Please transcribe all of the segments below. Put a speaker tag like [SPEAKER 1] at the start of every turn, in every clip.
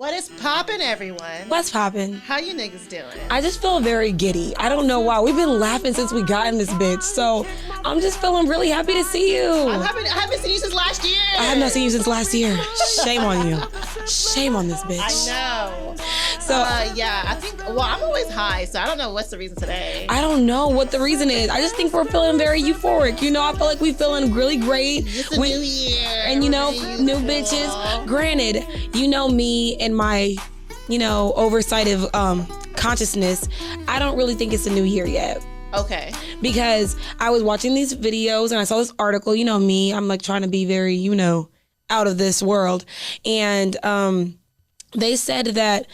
[SPEAKER 1] What is poppin', everyone?
[SPEAKER 2] What's poppin'?
[SPEAKER 1] How you niggas doing?
[SPEAKER 2] I just feel very giddy. I don't know why. We've been laughing since we got in this bitch. So I'm just feeling really happy to see you.
[SPEAKER 1] I haven't seen you since last year.
[SPEAKER 2] I have not seen you since last year. Shame on you. Shame on this bitch.
[SPEAKER 1] I know.
[SPEAKER 2] So
[SPEAKER 1] yeah, I think, well, I'm always high, so I don't know what's the reason today.
[SPEAKER 2] I don't know what the reason is. I just think we're feeling very euphoric. You know, I feel like we're feeling really great.
[SPEAKER 1] It's a new year.
[SPEAKER 2] And, you know,
[SPEAKER 1] really
[SPEAKER 2] new bitches. Granted, you know me and my, you know, oversight of consciousness. I don't really think it's a new year yet.
[SPEAKER 1] Okay.
[SPEAKER 2] Because I was watching these videos and I saw this article. You know me, I'm like trying to be very, you know, out of this world. And they said that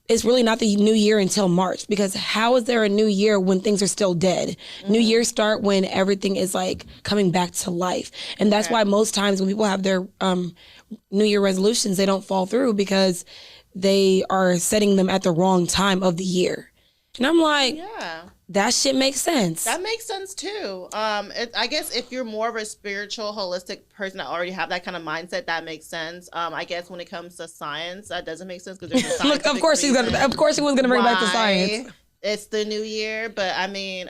[SPEAKER 2] it's really not the new year until March, because how is there a new year when things are still dead? Mm-hmm. New years start when everything is like coming back to life. And that's why most times when people have their New Year resolutions, they don't fall through because they are setting them at the wrong time of the year. And I'm like, yeah, that shit makes sense.
[SPEAKER 1] That makes sense too. I guess if you're more of a spiritual, holistic person that already have that kind of mindset, that makes sense. I guess when it comes to science, that doesn't make sense because there's a scientific
[SPEAKER 2] Look, of course she was gonna bring back the science.
[SPEAKER 1] It's the new year, but I mean,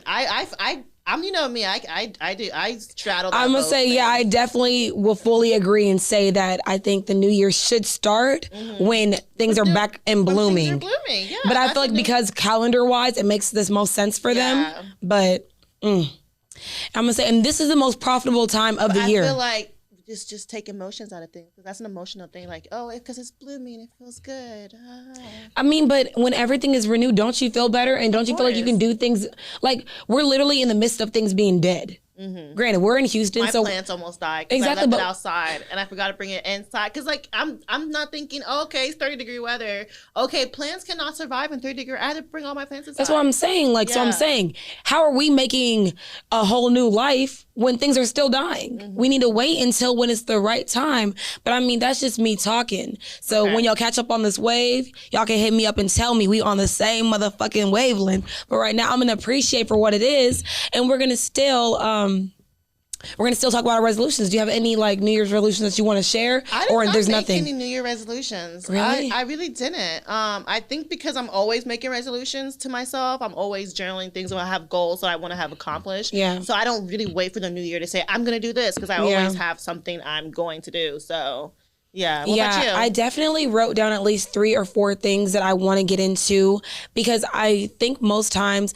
[SPEAKER 1] I'm, you know me, I straddle that.
[SPEAKER 2] I'm gonna say, yeah, I definitely will fully agree and say that I think the new year should start when things are back and blooming.
[SPEAKER 1] Yeah,
[SPEAKER 2] but I feel like because calendar wise, it makes this most sense for them. But I'm gonna say, and this is the most profitable time of the year.
[SPEAKER 1] I feel like just take emotions out of things, because that's an emotional thing. Like, oh, because it's blooming, it feels good.
[SPEAKER 2] I mean, but when everything is renewed, don't you feel better? And don't you feel like you can do things? Like, we're literally in the midst of things being dead. Mm-hmm. Granted, we're in Houston,
[SPEAKER 1] my plants almost died because
[SPEAKER 2] exactly,
[SPEAKER 1] I left it outside and I forgot to bring it inside. Because like I'm not thinking, oh, okay, it's 30-degree weather. Okay, plants cannot survive in 30-degree. I had to bring all my plants inside.
[SPEAKER 2] That's what I'm saying. Like, so I'm saying, how are we making a whole new life when things are still dying? Mm-hmm. We need to wait until when it's the right time. But I mean, that's just me talking. So when y'all catch up on this wave, y'all can hit me up and tell me we on the same motherfucking wavelength. But right now, I'm gonna appreciate for what it is, and we're gonna still talk about our resolutions. Do you have any like New Year's resolutions that you want to share? There's nothing?
[SPEAKER 1] Any New Year resolutions.
[SPEAKER 2] Really?
[SPEAKER 1] I really didn't. I think because I'm always making resolutions to myself. I'm always journaling things when I have goals that I want to have accomplished. Yeah. So I don't really wait for the new year to say, I'm going to do this, because I always have something I'm going to do. So yeah. What about you? I
[SPEAKER 2] definitely wrote down at least 3 or 4 things that I want to get into, because I think most times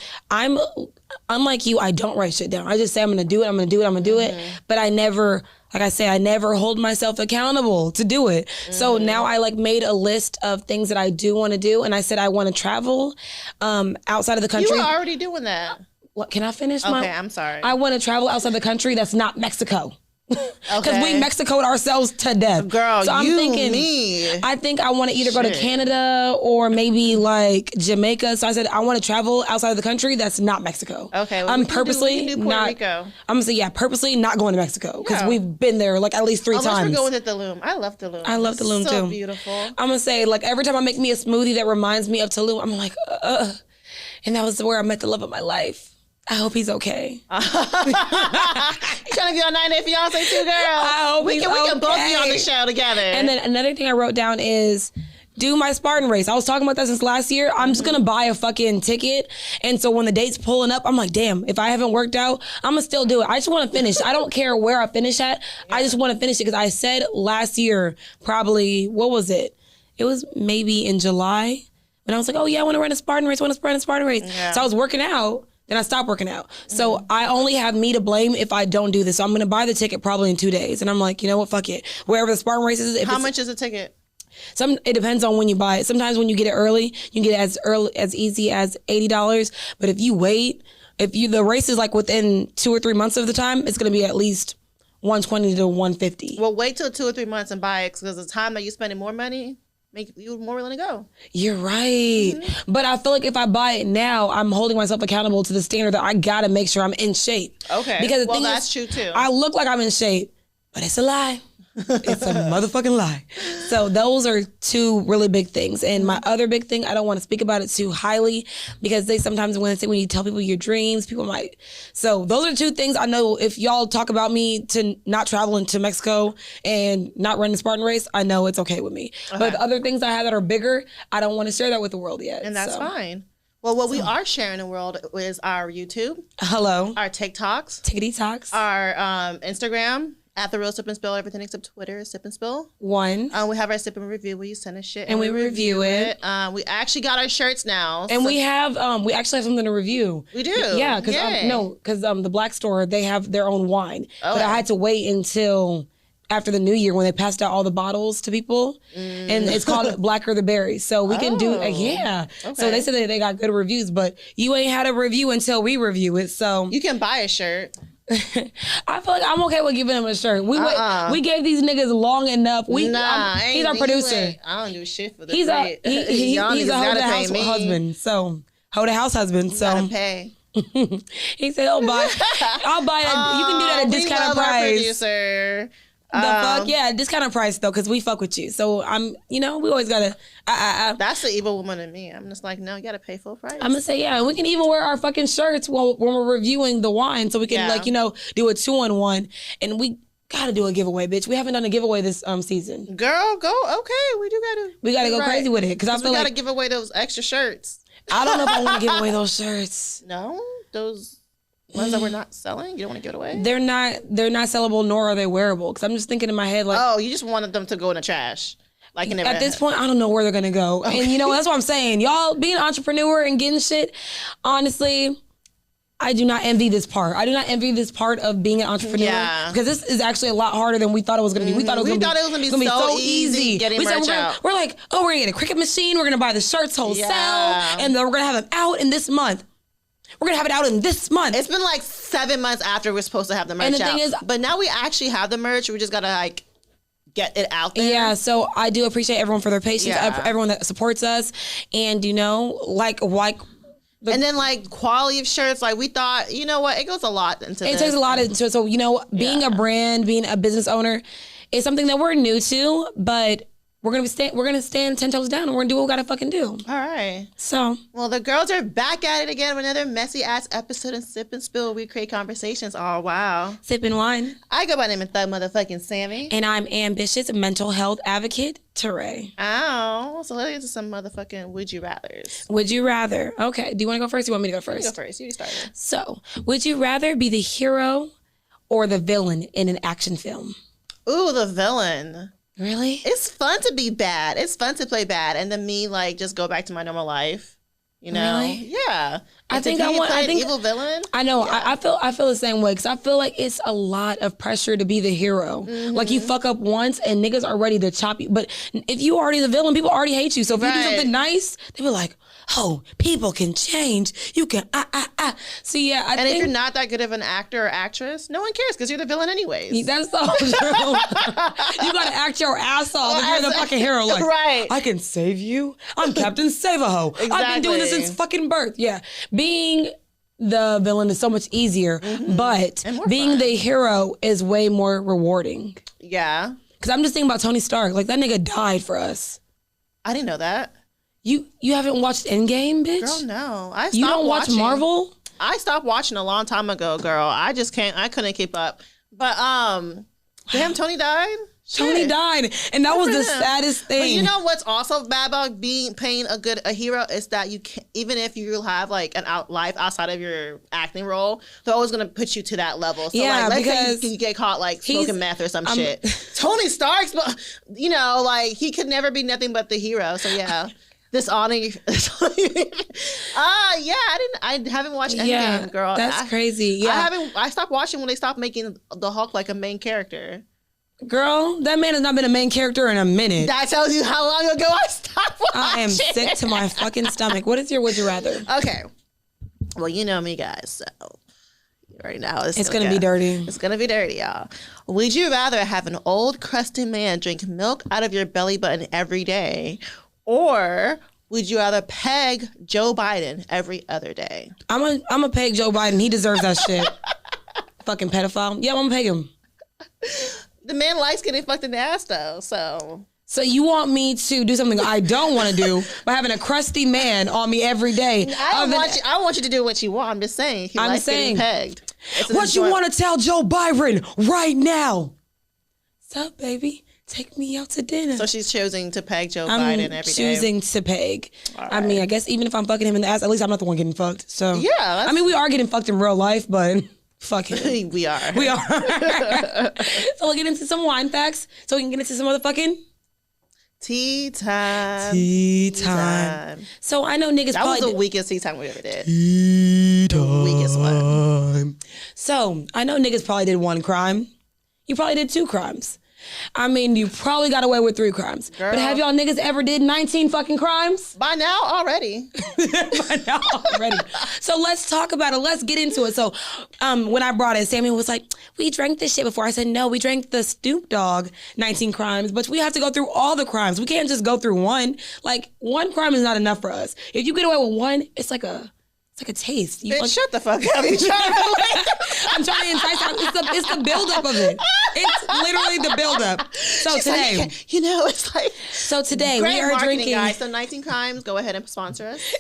[SPEAKER 2] unlike you, I don't write shit down. I just say I'm gonna do it, but I never, like I say, I never hold myself accountable to do it. So now I like made a list of things that I do want to do, and I said I want to travel outside of the country.
[SPEAKER 1] You were already doing that.
[SPEAKER 2] What? Can I finish?
[SPEAKER 1] Okay, I'm sorry.
[SPEAKER 2] I want to travel outside the country that's not Mexico. Because we Mexicoed ourselves to death.
[SPEAKER 1] Girl, so I'm thinking,
[SPEAKER 2] I think I want to either go to Canada or maybe like Jamaica. So I said I want to travel outside of the country that's not Mexico.
[SPEAKER 1] Okay, well,
[SPEAKER 2] I'm purposely
[SPEAKER 1] do Puerto Rico.
[SPEAKER 2] I'm gonna say purposely not going to Mexico, because we've been there like at least 3 times.
[SPEAKER 1] Unless we're going to Tulum. I love Tulum.
[SPEAKER 2] I love Tulum too.
[SPEAKER 1] So beautiful.
[SPEAKER 2] I'm gonna say, like, every time I make me a smoothie that reminds me of Tulum, I'm like, and that was where I met the love of my life. I hope he's okay.
[SPEAKER 1] You trying to be on 90 Day Fiancé too, girl?
[SPEAKER 2] I hope we
[SPEAKER 1] can both be on the show together.
[SPEAKER 2] And then another thing I wrote down is do my Spartan race. I was talking about that since last year. I'm just gonna buy a fucking ticket. And so when the date's pulling up, I'm like, damn, if I haven't worked out, I'm gonna still do it. I just wanna finish. I don't care where I finish at. I just wanna finish it, because I said last year, probably, what was it? It was maybe in July. And I was like, oh yeah, I wanna run a Spartan race, Yeah. So I was working out. Then I stopped working out. So I only have me to blame if I don't do this. So I'm going to buy the ticket probably in 2 days. And I'm like, you know what? Fuck it. Wherever the Spartan race is.
[SPEAKER 1] How much is a ticket?
[SPEAKER 2] It depends on when you buy it. Sometimes when you get it early, you can get it as easy as $80. But if you wait, the race is like within 2 or 3 months of the time, it's going to be at least $120 to $150.
[SPEAKER 1] Well, wait till 2 or 3 months and buy it, because the time that you're spending more money make you more willing to go.
[SPEAKER 2] You're right. But I feel like if I buy it now, I'm holding myself accountable to the standard that I gotta make sure I'm in shape.
[SPEAKER 1] Okay.
[SPEAKER 2] Because
[SPEAKER 1] that's true too.
[SPEAKER 2] I look like I'm in shape, but it's a lie. It's a motherfucking lie. So those are two really big things. And my other big thing, I don't want to speak about it too highly because they sometimes when you tell people your dreams, people might. So those are two things I know. If y'all talk about me to not traveling to Mexico and not running the Spartan race, I know it's okay with me. Okay. But the other things I have that are bigger, I don't want to share that with the world yet.
[SPEAKER 1] And that's fine. Well, what we are sharing the world is our YouTube.
[SPEAKER 2] Hello.
[SPEAKER 1] Our TikToks.
[SPEAKER 2] Tickety Talks.
[SPEAKER 1] Our Instagram. At The Real Sip and Spill, everything except Twitter is Sip and Spill.
[SPEAKER 2] One.
[SPEAKER 1] We have our Sip and Review where you send us shit
[SPEAKER 2] and we review it.
[SPEAKER 1] We actually got our shirts now.
[SPEAKER 2] And we actually have something to review.
[SPEAKER 1] We do?
[SPEAKER 2] Yeah, because the Black Store, they have their own wine.
[SPEAKER 1] Okay.
[SPEAKER 2] But I had to wait until after the new year when they passed out all the bottles to people. And it's called Blacker the Berry. So we can do, Okay. So they said that they got good reviews, but you ain't had a review until we review it. So
[SPEAKER 1] you can buy a shirt.
[SPEAKER 2] I feel like I'm okay with giving him a shirt. We gave these niggas long enough. He's our producer.
[SPEAKER 1] I don't do shit for the
[SPEAKER 2] He's a hold the house husband. So hold the house husband. So
[SPEAKER 1] gotta pay.
[SPEAKER 2] He said, I'll buy that. You can do that at discounted price.
[SPEAKER 1] Producer.
[SPEAKER 2] The fuck? Yeah, discounted price though, because we fuck with you. So we always gotta.
[SPEAKER 1] That's the evil woman in me. I'm just like, no, you gotta pay full price.
[SPEAKER 2] I'm gonna say, yeah, we can even wear our fucking shirts when we're reviewing the wine, so we can do a 2-on-1, and we gotta do a giveaway, bitch. We haven't done a giveaway this season.
[SPEAKER 1] Girl, go. Okay, we gotta
[SPEAKER 2] go crazy with it because I feel
[SPEAKER 1] we gotta give away those extra shirts.
[SPEAKER 2] I don't know if I want to give away those shirts.
[SPEAKER 1] No, those. Ones that we're not selling, you don't want to give it away?
[SPEAKER 2] They're not sellable, nor are they wearable. Because I'm just thinking in my head, like,
[SPEAKER 1] oh, you just wanted them to go in the trash. Like
[SPEAKER 2] at this point, I don't know where they're gonna go. Okay. And that's what I'm saying. Y'all being an entrepreneur and getting shit, honestly, I do not envy this part. I do not envy this part of being an entrepreneur. Yeah. Because this is actually a lot harder than we thought it was gonna be. We thought it was gonna be so easy
[SPEAKER 1] getting merch out.
[SPEAKER 2] We're like, oh, we're gonna get a Cricut machine. We're gonna buy the shirts wholesale, and then we're gonna have them out in this month. We're going to have it out in this month.
[SPEAKER 1] It's been like 7 months after we're supposed to have the merch out. And the thing is, but now we actually have the merch. We just got to get it out there.
[SPEAKER 2] Yeah, so I do appreciate everyone for their patience, everyone that supports us. And, and
[SPEAKER 1] then quality of shirts, we thought, you know what, it goes a lot into
[SPEAKER 2] it. It takes a lot into it. So, being a brand, being a business owner is something that we're new to, but we're gonna stand 10 toes down and we're gonna do what we gotta fucking do.
[SPEAKER 1] All right.
[SPEAKER 2] So.
[SPEAKER 1] Well, the girls are back at it again with another messy ass episode of Sip and Spill. We create conversations. Oh, wow.
[SPEAKER 2] Sipping wine.
[SPEAKER 1] I go by the name of Thug Motherfucking Sammy.
[SPEAKER 2] And I'm ambitious mental health advocate, Teray.
[SPEAKER 1] Ow. So let's get to some motherfucking would you rathers.
[SPEAKER 2] Would you rather? Okay. Do you want to go first or you want me to go first?
[SPEAKER 1] You go first. You started.
[SPEAKER 2] So, would you rather be the hero or the villain in an action film?
[SPEAKER 1] Ooh, the villain.
[SPEAKER 2] Really?
[SPEAKER 1] It's fun to be bad. It's fun to play bad, and then me just go back to my normal life.
[SPEAKER 2] Really?
[SPEAKER 1] Yeah.
[SPEAKER 2] I think an
[SPEAKER 1] evil villain.
[SPEAKER 2] I know.
[SPEAKER 1] Yeah.
[SPEAKER 2] I feel the same way because I feel like it's a lot of pressure to be the hero. Mm-hmm. Like you fuck up once and niggas are ready to chop you. But if you already the villain, people already hate you. So if you do something nice, they be like, oh, people can change. You can So yeah, I think
[SPEAKER 1] if you're not that good of an actor or actress, no one cares because you're the villain anyways.
[SPEAKER 2] That's so true. You gotta act your ass off if you're the fucking hero. Like,
[SPEAKER 1] right.
[SPEAKER 2] I can save you. I'm Captain Save-A-Ho.
[SPEAKER 1] Exactly.
[SPEAKER 2] I've been doing this since fucking birth. Yeah. Being the villain is so much easier, but being the hero is way more rewarding.
[SPEAKER 1] Yeah.
[SPEAKER 2] Because I'm just thinking about Tony Stark. Like, that nigga died for us.
[SPEAKER 1] I didn't know that.
[SPEAKER 2] You haven't watched Endgame, bitch?
[SPEAKER 1] Girl, no.
[SPEAKER 2] You don't watch Marvel?
[SPEAKER 1] I stopped watching a long time ago, girl. I couldn't keep up. But, damn, Tony died?
[SPEAKER 2] Tony died, and that was the saddest thing.
[SPEAKER 1] But you know what's also bad about playing a hero is that you can't, even if you have an life outside of your acting role, they're always gonna put you to that level. So let's say you get caught smoking meth or some shit. Tony Stark's, he could never be nothing but the hero. So yeah. Dishonor. Yeah, I haven't watched Endgame, girl.
[SPEAKER 2] That's crazy. Yeah,
[SPEAKER 1] I stopped watching when they stopped making the Hulk a main character.
[SPEAKER 2] Girl, that man has not been a main character in a minute.
[SPEAKER 1] That tells you how long ago I stopped watching.
[SPEAKER 2] I am sick to my fucking stomach. What is your would you rather?
[SPEAKER 1] Okay. Well, you know me, guys, so right now
[SPEAKER 2] it's going to be dirty.
[SPEAKER 1] It's going to be dirty, y'all. Would you rather have an old, crusty man drink milk out of your belly button every day, or would you rather peg Joe Biden every other day?
[SPEAKER 2] I'm a peg Joe Biden. He deserves that shit. Fucking pedophile. Yeah, I'm going to peg him.
[SPEAKER 1] The man likes getting fucked in the ass though, so.
[SPEAKER 2] So you want me to do something I don't want to do by having a crusty man on me every day?
[SPEAKER 1] I want you to do what you want. I'm just saying. He likes getting pegged.
[SPEAKER 2] What you want to tell Joe Byron right now? What's up, baby? Take me out to dinner.
[SPEAKER 1] So she's choosing to peg Joe Biden every day. I'm
[SPEAKER 2] choosing to peg. Right. I mean, I guess even if I'm fucking him in the ass, at least I'm not the one getting fucked. So
[SPEAKER 1] yeah.
[SPEAKER 2] I mean, we are getting fucked in real life, but fuck it.
[SPEAKER 1] We are.
[SPEAKER 2] We are. So we'll get into some wine facts so we can get into some motherfucking
[SPEAKER 1] tea time.
[SPEAKER 2] Tea time. So I know niggas
[SPEAKER 1] that was the weakest tea time we ever did.
[SPEAKER 2] Tea time.
[SPEAKER 1] The weakest one.
[SPEAKER 2] So I know niggas probably did one crime. You probably did 2 crimes. I mean, you probably got away with 3 crimes. Girl. But have y'all niggas ever did 19 fucking crimes?
[SPEAKER 1] By now already.
[SPEAKER 2] So let's talk about it. Let's get into it. So when I brought it, Sammy was like, we drank this shit before. I said, no, we drank the Snoop Dogg 19 crimes, but we have to go through all the crimes. We can't just go through one. Like, one crime is not enough for us. If you get away with one, it's like a taste.
[SPEAKER 1] Bitch, shut the fuck up.
[SPEAKER 2] I'm trying to entice out. It's the buildup of it. It's literally the buildup. So she's today,
[SPEAKER 1] like, it's like.
[SPEAKER 2] So today we are drinking.
[SPEAKER 1] Guys. So 19 Crimes, go ahead and sponsor us.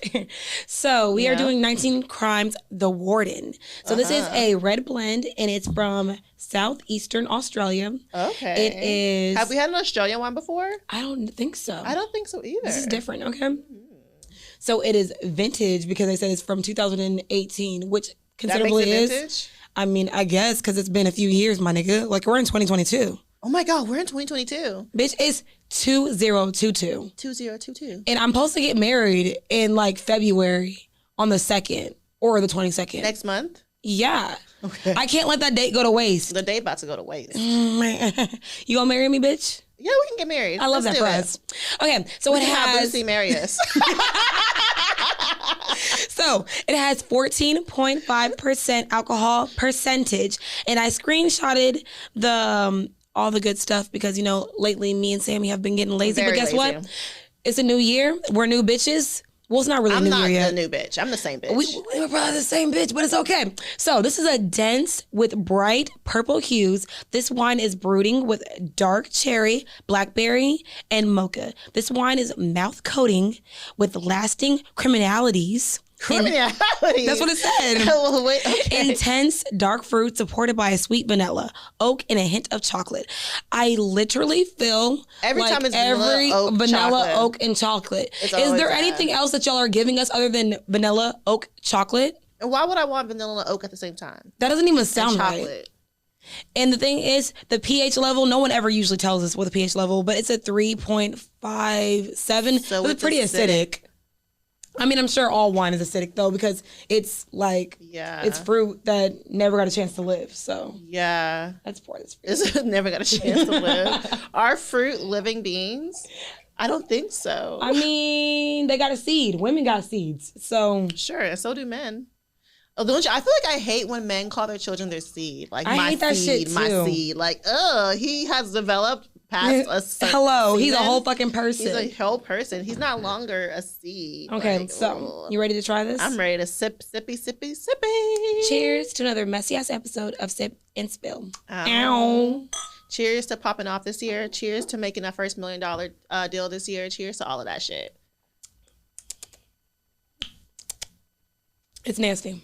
[SPEAKER 2] So we are doing 19 Crimes, The Warden. So this is a red blend, and it's from southeastern Australia.
[SPEAKER 1] Okay.
[SPEAKER 2] It is.
[SPEAKER 1] Have we had an Australian one before?
[SPEAKER 2] I don't think so.
[SPEAKER 1] I don't think so either.
[SPEAKER 2] This is different. Okay. So it is vintage because they said it's from 2018, which considerably
[SPEAKER 1] that makes it vintage?
[SPEAKER 2] I mean, I guess because it's been a few years, my nigga. Like, we're in 2022.
[SPEAKER 1] Oh my God, we're in 2022.
[SPEAKER 2] Bitch, it's 2022.
[SPEAKER 1] 2022.
[SPEAKER 2] And I'm supposed to get married in like February on the 2nd or the 22nd.
[SPEAKER 1] Next month?
[SPEAKER 2] Yeah. Okay. I can't let that date go to waste.
[SPEAKER 1] The date about to go to waste.
[SPEAKER 2] You gonna marry me, bitch?
[SPEAKER 1] Yeah, we can get married.
[SPEAKER 2] I love that for us. Okay, so it has
[SPEAKER 1] Lucy marry us.
[SPEAKER 2] So it has 14.5% alcohol percentage, and I screenshotted the all the good stuff because lately me and Sammy have been getting lazy. But guess what? It's a new year. We're new bitches. Well, it's not really a new year yet.
[SPEAKER 1] I'm not the new bitch. I'm the same bitch.
[SPEAKER 2] We're probably the same bitch, but it's okay. So this is a dense with bright purple hues. This wine is brooding with dark cherry, blackberry, and mocha. This wine is mouth coating with lasting criminalities.
[SPEAKER 1] Criminality.
[SPEAKER 2] That's what it said.
[SPEAKER 1] Wait, okay.
[SPEAKER 2] Intense dark fruit supported by a sweet vanilla, oak, and a hint of chocolate. I literally feel
[SPEAKER 1] every
[SPEAKER 2] like
[SPEAKER 1] time it's
[SPEAKER 2] vanilla, oak, and chocolate. Is there anything else that y'all are giving us other than vanilla, oak, chocolate?
[SPEAKER 1] And why would I want vanilla and oak at the same time?
[SPEAKER 2] That doesn't even sound right. And the thing is, the pH level, no one ever usually tells us what the pH level, but it's a 3.57. So it's pretty acidic. I mean, I'm sure all wine is acidic though, because it's like, it's fruit that never got a chance to live. So that's poor.
[SPEAKER 1] It's never got a chance to live. Are fruit living beings? I don't think so.
[SPEAKER 2] I mean, they got a seed. Women got seeds. So
[SPEAKER 1] sure, and so do men. Oh, don't you? I feel like I hate when men call their children their seed. Like,
[SPEAKER 2] I hate that shit too.
[SPEAKER 1] My seed. Like, he has developed past a certain
[SPEAKER 2] Hello,
[SPEAKER 1] season.
[SPEAKER 2] He's a whole fucking person.
[SPEAKER 1] He's a whole person. He's not longer a seed.
[SPEAKER 2] Okay,
[SPEAKER 1] like,
[SPEAKER 2] so you ready to try this?
[SPEAKER 1] I'm ready to sippy.
[SPEAKER 2] Cheers to another messy ass episode of Sip and Spill. Ow.
[SPEAKER 1] Cheers to popping off this year. Cheers to making that first $1 million deal this year. Cheers to all of that shit.
[SPEAKER 2] It's nasty.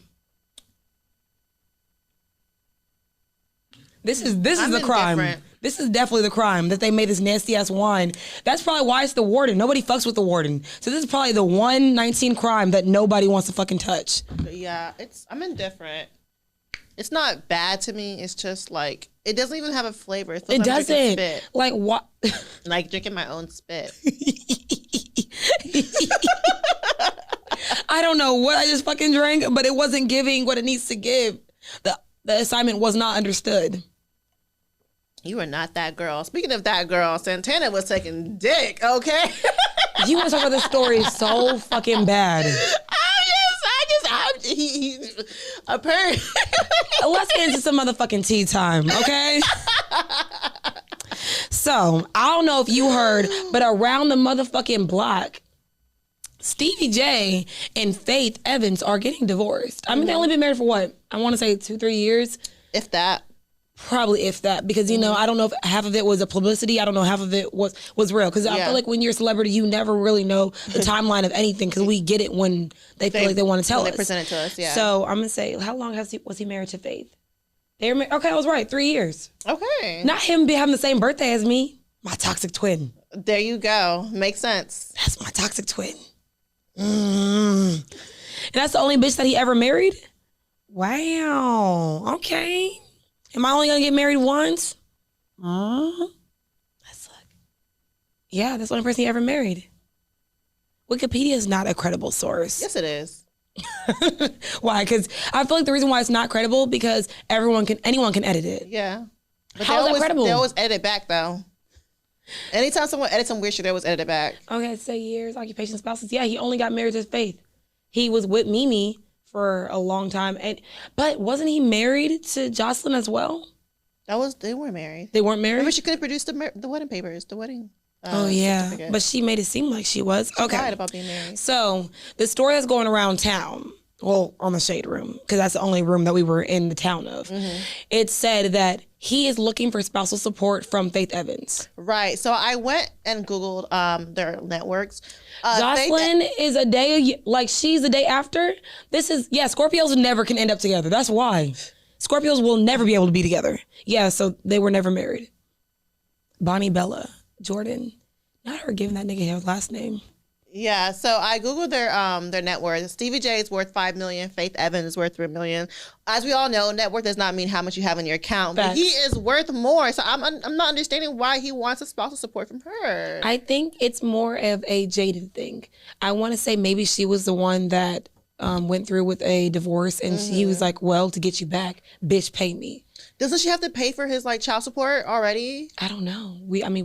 [SPEAKER 2] This is the crime. This is definitely the crime that they made this nasty ass wine. That's probably why it's the Warden. Nobody fucks with the Warden. So this is probably the 119 crime that nobody wants to fucking touch.
[SPEAKER 1] Yeah, I'm indifferent. It's not bad to me. It's just like, it doesn't even have a flavor. It
[SPEAKER 2] doesn't.
[SPEAKER 1] Spit.
[SPEAKER 2] Like what?
[SPEAKER 1] Like drinking my own spit.
[SPEAKER 2] I don't know what I just fucking drank, but it wasn't giving what it needs to give. The assignment was not understood.
[SPEAKER 1] You are not that girl. Speaking of that girl, Santana was taking dick, okay?
[SPEAKER 2] You want to talk about this story so fucking bad.
[SPEAKER 1] Apparently.
[SPEAKER 2] Let's get into some motherfucking tea time, okay? So, I don't know if you heard, but around the motherfucking block, Stevie J and Faith Evans are getting divorced. I mean, they only been married for what? I want to say 2-3 years.
[SPEAKER 1] If that.
[SPEAKER 2] Probably if that, because you know, I don't know if half of it was a publicity. I don't know half of it was real. Because I feel like when you're a celebrity, you never really know the timeline of anything, because we get it when they feel like they want to tell us.
[SPEAKER 1] They present it to us, yeah.
[SPEAKER 2] So I'm gonna say, how long was he married to Faith? Okay, I was right. 3 years.
[SPEAKER 1] Okay.
[SPEAKER 2] Not him having the same birthday as me. My toxic twin.
[SPEAKER 1] There you go. Makes sense.
[SPEAKER 2] That's my toxic twin. And that's the only bitch that he ever married? Wow. Okay. Am I only gonna get married once? That's like, yeah, that's the only person he ever married. Wikipedia is not a credible source.
[SPEAKER 1] Yes, it is.
[SPEAKER 2] Why? Because I feel like the reason why it's not credible, because anyone can edit it.
[SPEAKER 1] Yeah. But
[SPEAKER 2] how is that credible?
[SPEAKER 1] They always edit it back though. Anytime someone edits some weird shit, they always edit it back.
[SPEAKER 2] Okay, say years, occupation, spouses. Yeah, he only got married to Faith. He was with Mimi for a long time, but wasn't he married to Jocelyn as well?
[SPEAKER 1] They weren't married.
[SPEAKER 2] They weren't married?
[SPEAKER 1] Remember, she could have produced the wedding papers, the wedding.
[SPEAKER 2] Oh yeah, but she made it seem like she was.
[SPEAKER 1] She lied about being married.
[SPEAKER 2] So the story that's going around town, well, on the Shade Room, because that's the only room that we were in the town of. It said that he is looking for spousal support from Faith Evans.
[SPEAKER 1] Right. So I went and Googled their networks.
[SPEAKER 2] Jocelyn is a day, like she's the day after. Scorpios never can end up together. That's why. Scorpios will never be able to be together. Yeah, so they were never married. Bonnie Bella Jordan. Not her giving that nigga his last name.
[SPEAKER 1] Yeah, so I Googled their net worth. Stevie J is worth $5 million. Faith Evans is worth $3 million. As we all know, net worth does not mean how much you have in your account. Facts. But he is worth more. So I'm not understanding why he wants a spousal support from her.
[SPEAKER 2] I think it's more of a jaded thing. I want to say maybe she was the one that went through with a divorce, and he was like, well, to get you back, bitch, pay me.
[SPEAKER 1] Doesn't she have to pay for his child support already?
[SPEAKER 2] I don't know.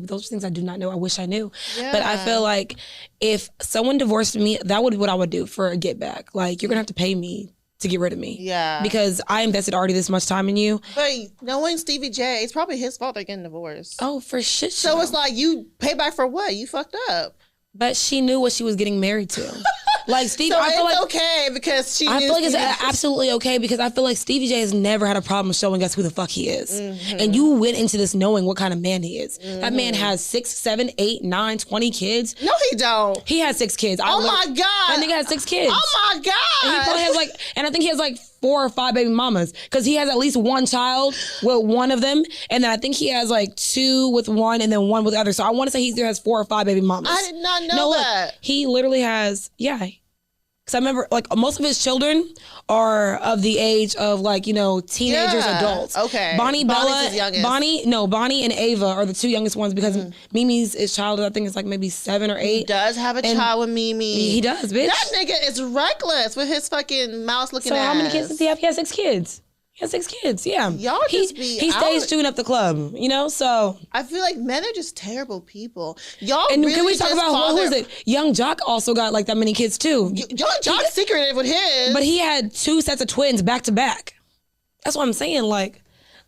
[SPEAKER 2] Those things I do not know. I wish I knew. Yeah. But I feel like if someone divorced me, that would be what I would do for a get back. Like, you're going to have to pay me to get rid of me.
[SPEAKER 1] Yeah.
[SPEAKER 2] Because I invested already this much time in you.
[SPEAKER 1] But knowing Stevie J, it's probably his fault they're getting divorced.
[SPEAKER 2] Oh, for shit.
[SPEAKER 1] So it's like, you pay back for what? You fucked up.
[SPEAKER 2] But she knew what she was getting married to. Like Stevie,
[SPEAKER 1] so
[SPEAKER 2] I feel
[SPEAKER 1] it's
[SPEAKER 2] like
[SPEAKER 1] okay because she.
[SPEAKER 2] I feel like it's absolutely okay, because I feel like Stevie J has never had a problem showing us who the fuck he is. And you went into this knowing what kind of man he is. That man has 6, 7, 8, 9, 20 kids.
[SPEAKER 1] No, he don't.
[SPEAKER 2] He has 6 kids.
[SPEAKER 1] Oh my God.
[SPEAKER 2] That nigga has 6 kids.
[SPEAKER 1] Oh my God.
[SPEAKER 2] And he probably has and I think he has 4 or 5 baby mamas, because he has at least 1 child with one of them, and then I think he has 2 with one and then 1 with the other. So I want to say he either has 4 or 5 baby mamas.
[SPEAKER 1] I did not know that.
[SPEAKER 2] Look, he literally has, because I remember most of his children are of the age of teenagers, adults.
[SPEAKER 1] Okay.
[SPEAKER 2] Bonnie and Ava are the 2 youngest ones, because Mimi's child, I think, is maybe 7 or 8.
[SPEAKER 1] He does have a child with Mimi.
[SPEAKER 2] He does, bitch.
[SPEAKER 1] That nigga is reckless with his fucking mouse looking ass.
[SPEAKER 2] So how many kids does he have? He has 6 kids. He has 6 kids, yeah.
[SPEAKER 1] Y'all just be
[SPEAKER 2] He stays shooting up the club, so.
[SPEAKER 1] I feel like men are just terrible people. Y'all
[SPEAKER 2] and
[SPEAKER 1] really
[SPEAKER 2] can we talk about, who is it? Young Jock also got that many kids too.
[SPEAKER 1] Young Jock's secretive with his.
[SPEAKER 2] But he had 2 sets of twins back to back. That's what I'm saying,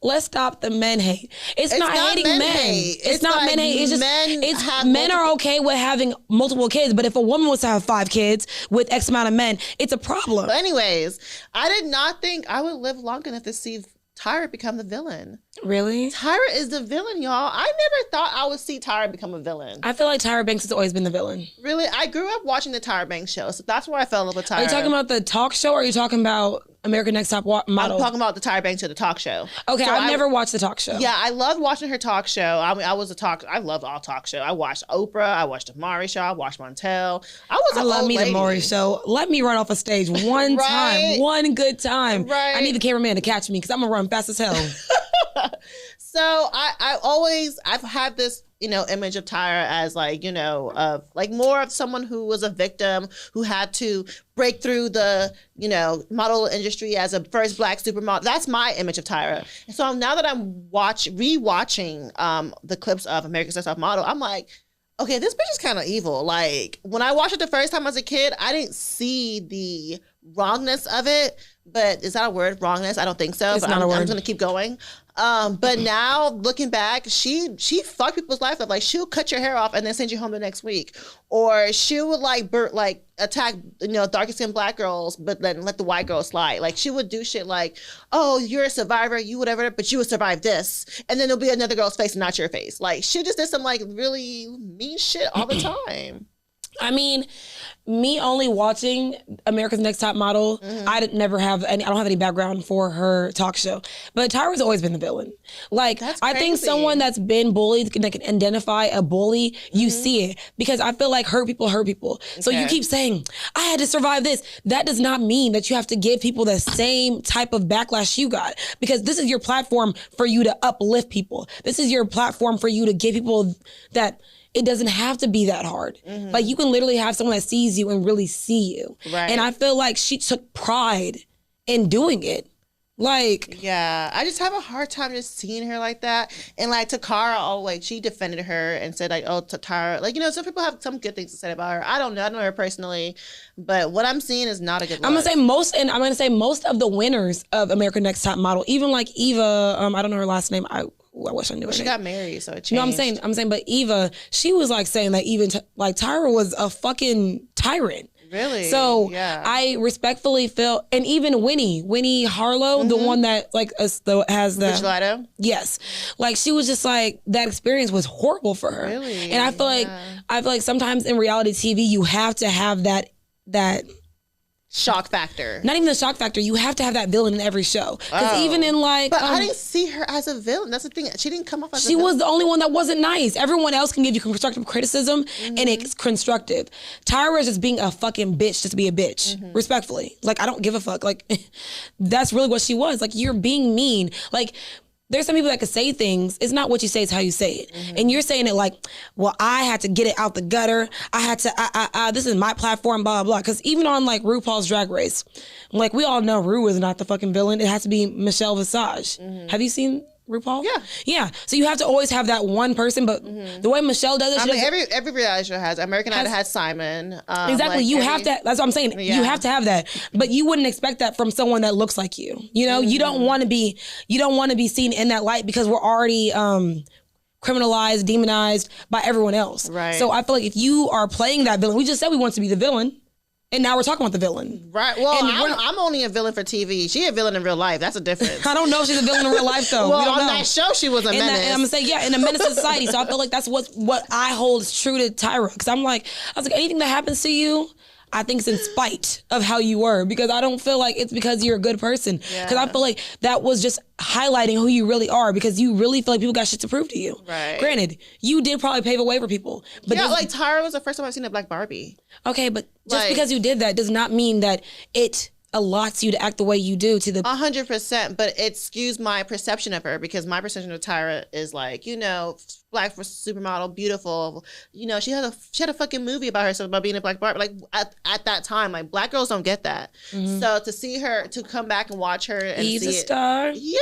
[SPEAKER 2] let's stop the men hate. It's not hating men. It's not men hate. It's just men are okay with having multiple kids, but if a woman was to have 5 kids with X amount of men, it's a problem.
[SPEAKER 1] But anyways, I did not think I would live long enough to see Tyra become the villain.
[SPEAKER 2] Really?
[SPEAKER 1] Tyra is the villain, y'all. I never thought I would see Tyra become a villain.
[SPEAKER 2] I feel like Tyra Banks has always been the villain.
[SPEAKER 1] Really? I grew up watching the Tyra Banks show, so that's where I fell in love with Tyra.
[SPEAKER 2] Are you talking about the talk show, or are you talking about American Next Top Model?
[SPEAKER 1] I'm talking about the Tyra Banks show, the talk show.
[SPEAKER 2] Okay, so I've never watched the talk show.
[SPEAKER 1] Yeah, I loved watching her talk show. I loved all talk show. I watched Oprah. I watched the Maury show. I watched Montel. I love me the Maury
[SPEAKER 2] show. Let me run off a stage one time, one good time. Right. I need the cameraman to catch me, because I'm gonna run fast as hell.
[SPEAKER 1] So I've had this, image of Tyra as more of someone who was a victim, who had to break through the, model industry as a first Black supermodel. That's my image of Tyra. And so now that I'm rewatching the clips of America's Next Top Model, I'm like, okay, this bitch is kind of evil. When I watched it the first time as a kid, I didn't see the wrongness of it, but is that a word? Wrongness? I don't think so.
[SPEAKER 2] It's
[SPEAKER 1] but
[SPEAKER 2] not a word.
[SPEAKER 1] I'm going to keep going. But now looking back, she fucked people's life up. Like she'll cut your hair off and then send you home the next week, or she would like attack darker skinned black girls, but then let the white girls slide. Like she would do shit like, oh, you're a survivor, you whatever, but you would survive this, and then there'll be another girl's face and not your face. Like she just did some like really mean shit all the time.
[SPEAKER 2] I mean, me only watching America's Next Top Model, I don't have any background for her talk show. But Tyra's always been the villain. Like, I think someone that's been bullied, that can identify a bully, you see it. Because I feel like hurt people hurt people. So you keep saying, I had to survive this. That does not mean that you have to give people the same type of backlash you got. Because this is your platform for you to uplift people. This is your platform for you to give people that it doesn't have to be that hard. Like you can literally have someone that sees you and really see you. Right. And I feel like she took pride in doing it. Like,
[SPEAKER 1] yeah, I just have a hard time just seeing her like that. And like Takara, she defended her and said like, oh, Tyra, like, some people have some good things to say about her. I don't know her personally, but what I'm seeing is not a good look.
[SPEAKER 2] I'm gonna say most of the winners of American Next Top Model, even like Eva, I don't know her last name. I wish I knew her name.
[SPEAKER 1] She got married, so it changed.
[SPEAKER 2] No, I'm saying, but Eva, she was like saying that even like Tyra was a fucking tyrant.
[SPEAKER 1] Really?
[SPEAKER 2] So I respectfully feel, and even Winnie Harlow, the one that like has the
[SPEAKER 1] Vigilado?
[SPEAKER 2] Yes, like she was just like that experience was horrible for her.
[SPEAKER 1] Really?
[SPEAKER 2] And I feel like sometimes in reality TV you have to have that
[SPEAKER 1] shock factor.
[SPEAKER 2] Not even the shock factor. You have to have that villain in every show. Because even in like...
[SPEAKER 1] But I didn't see her as a villain. That's the thing. She didn't come off as a
[SPEAKER 2] villain. She was
[SPEAKER 1] the
[SPEAKER 2] only one that wasn't nice. Everyone else can give you constructive criticism and it's constructive. Tyra is just being a fucking bitch just to be a bitch. Respectfully. Like, I don't give a fuck. Like, that's really what she was. Like, you're being mean. Like... There's some people that could say things. It's not what you say, it's how you say it. And you're saying it like, well, I had to get it out the gutter. I had to, this is my platform, blah, blah, blah. Because even on like RuPaul's Drag Race, like we all know Ru is not the fucking villain. It has to be Michelle Visage. Have you seen RuPaul?
[SPEAKER 1] Yeah.
[SPEAKER 2] Yeah. So you have to always have that one person, but the way Michelle does it,
[SPEAKER 1] every reality show has. American Idol has Simon.
[SPEAKER 2] Exactly. You have to, that's what I'm saying. Yeah. You have to have that. But you wouldn't expect that from someone that looks like you. You know, you don't want to be seen in that light because we're already criminalized, demonized by everyone else. Right. So I feel like if you are playing that villain, we just said we want to be the villain. And now we're talking about the villain.
[SPEAKER 1] Right. Well, I'm only a villain for TV. She a villain in real life. That's a difference.
[SPEAKER 2] I don't know if she's a villain in real life, though.
[SPEAKER 1] Well, on that show, she was a menace.
[SPEAKER 2] And I'm going to say, in a menace to society. So I feel like that's what I hold is true to Tyra. Because I was like, anything that happens to you, I think it's in spite of how you were, because I don't feel like it's because you're a good person. Because I feel like that was just highlighting who you really are, because you really feel like people got shit to prove to you. Right. Granted, you did probably pave a way for people. But
[SPEAKER 1] like Tyra was the first time I've seen a black Barbie.
[SPEAKER 2] Okay, but just because you did that does not mean that it allots you to act the way you do to the
[SPEAKER 1] 100%, but it skews my perception of her, because my perception of Tyra is like, black supermodel, beautiful. She had a fucking movie about herself about being a black Barbie. Like at that time, like black girls don't get that. So to see her, to come back and watch her and
[SPEAKER 2] He's
[SPEAKER 1] see
[SPEAKER 2] a star.
[SPEAKER 1] Yeah.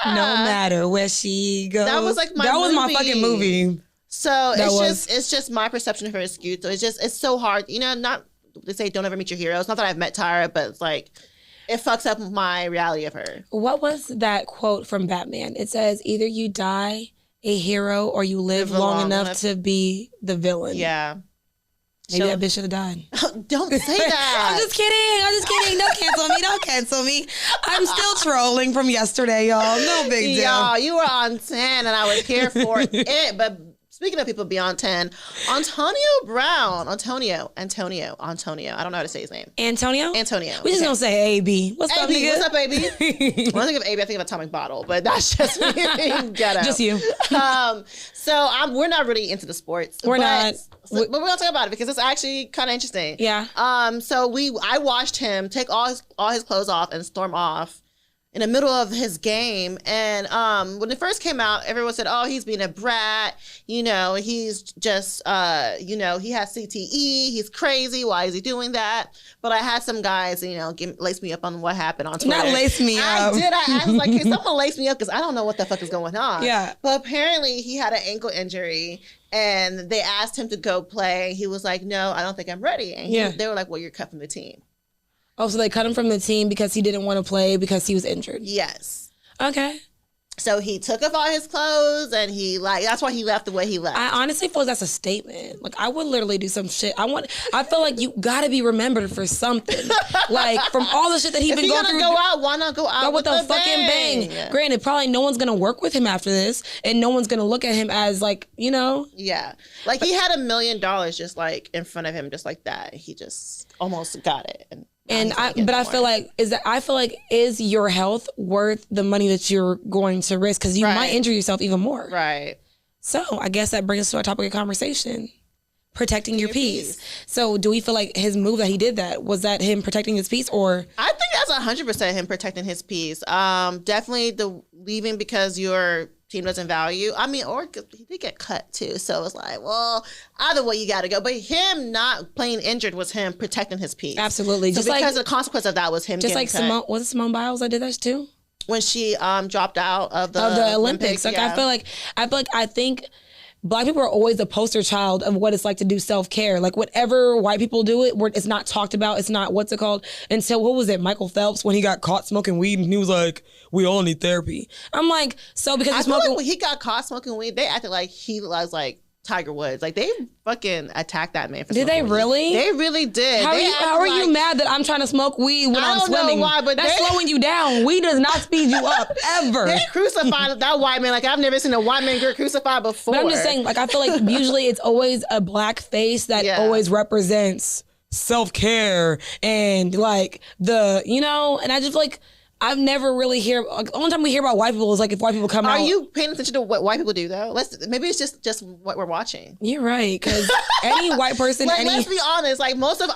[SPEAKER 2] No matter where she goes.
[SPEAKER 1] That was like my movie.
[SPEAKER 2] Was my fucking movie.
[SPEAKER 1] So it's just my perception of her is skewed. So it's so hard. Not. They say don't ever meet your heroes. Not that I've met Tyra, but it's like it fucks up my reality of her.
[SPEAKER 2] What was that quote from Batman? It says, either you die a hero or you live long enough to be the villain.
[SPEAKER 1] Yeah.
[SPEAKER 2] Maybe that bitch should have died.
[SPEAKER 1] Don't say that.
[SPEAKER 2] I'm just kidding. Don't cancel me. I'm still trolling from yesterday, y'all. No big deal.
[SPEAKER 1] Y'all, you were on 10 and I was here for it. But speaking of people beyond 10, Antonio Brown. Antonio. I don't know how to say his name.
[SPEAKER 2] Antonio.
[SPEAKER 1] We
[SPEAKER 2] just gonna say AB. What's up, nigga?
[SPEAKER 1] What's up, AB? When I think of AB, I think of Atomic Bottle, but that's just me being ghetto.
[SPEAKER 2] Just you.
[SPEAKER 1] So we're not really into the sports.
[SPEAKER 2] We're not.
[SPEAKER 1] But we're gonna talk about it because it's actually kind of interesting.
[SPEAKER 2] Yeah.
[SPEAKER 1] So I watched him take all his clothes off and storm off in the middle of his game. And when it first came out, everyone said, oh, he's being a brat. He's just, he has CTE. He's crazy. Why is he doing that? But I had some guys, lace me up on what happened on Twitter.
[SPEAKER 2] Not lace me up.
[SPEAKER 1] I did. I was like, can someone lace me up? Because I don't know what the fuck is going on.
[SPEAKER 2] Yeah.
[SPEAKER 1] But apparently he had an ankle injury. And they asked him to go play. He was like, no, I don't think I'm ready. And they were like, well, you're cut from the team.
[SPEAKER 2] Oh, so they cut him from the team because he didn't want to play because he was injured.
[SPEAKER 1] Yes.
[SPEAKER 2] Okay.
[SPEAKER 1] So he took off all his clothes and that's why he left the way he left.
[SPEAKER 2] I honestly feel that's a statement. Like, I would literally do some shit. I feel like you gotta be remembered for something. Like, from all the shit that he's been going through.
[SPEAKER 1] If you're gonna go out, why not go out with a fucking bang?
[SPEAKER 2] Yeah. Granted, probably no one's gonna work with him after this, and no one's gonna look at him as like, you know.
[SPEAKER 1] Yeah. Like, he had $1 million just like in front of him, just like that. He just almost got it. I
[SPEAKER 2] feel like is your health worth the money that you're going to risk? Because you might injure yourself even more.
[SPEAKER 1] Right.
[SPEAKER 2] So I guess that brings us to our topic of conversation: protecting your peace. So do we feel like his move that he did was that him protecting his peace, or?
[SPEAKER 1] I think that's 100% him protecting his peace. Definitely the leaving because your team doesn't value. I mean, or he did get cut too. So it's like, well, either way you got to go. But him not playing injured was him protecting his peace.
[SPEAKER 2] Absolutely.
[SPEAKER 1] So because the consequence of that was him getting cut.
[SPEAKER 2] Simone, was it Simone Biles that did that too?
[SPEAKER 1] When she dropped out of the Olympics.
[SPEAKER 2] Like, yeah. I think Black people are always the poster child of what it's like to do self-care. Like, whatever white people do it's not talked about. It's not, what's it called? Until, what was it, Michael Phelps, when he got caught smoking weed and he was like, we all need therapy. I'm like, so because he's smoking.
[SPEAKER 1] Like when he got caught smoking weed, they acted like he was like Tiger Woods. Like, they fucking attacked that man for
[SPEAKER 2] Did they really?
[SPEAKER 1] They really did.
[SPEAKER 2] How are you mad that I'm trying to smoke weed when I'm swimming? I don't know why, but that's slowing you down. Weed does not speed you up, ever.
[SPEAKER 1] They crucified that white man. Like, I've never seen a white man get crucified before.
[SPEAKER 2] But I'm just saying, like, I feel like usually it's always a black face that always represents self-care and like and I just like, I've never really the only time we hear about white people is like if white people come out.
[SPEAKER 1] Are you paying attention to what white people do though? Maybe it's just what we're watching.
[SPEAKER 2] You're right, because any white person,
[SPEAKER 1] let's be honest. Like, most of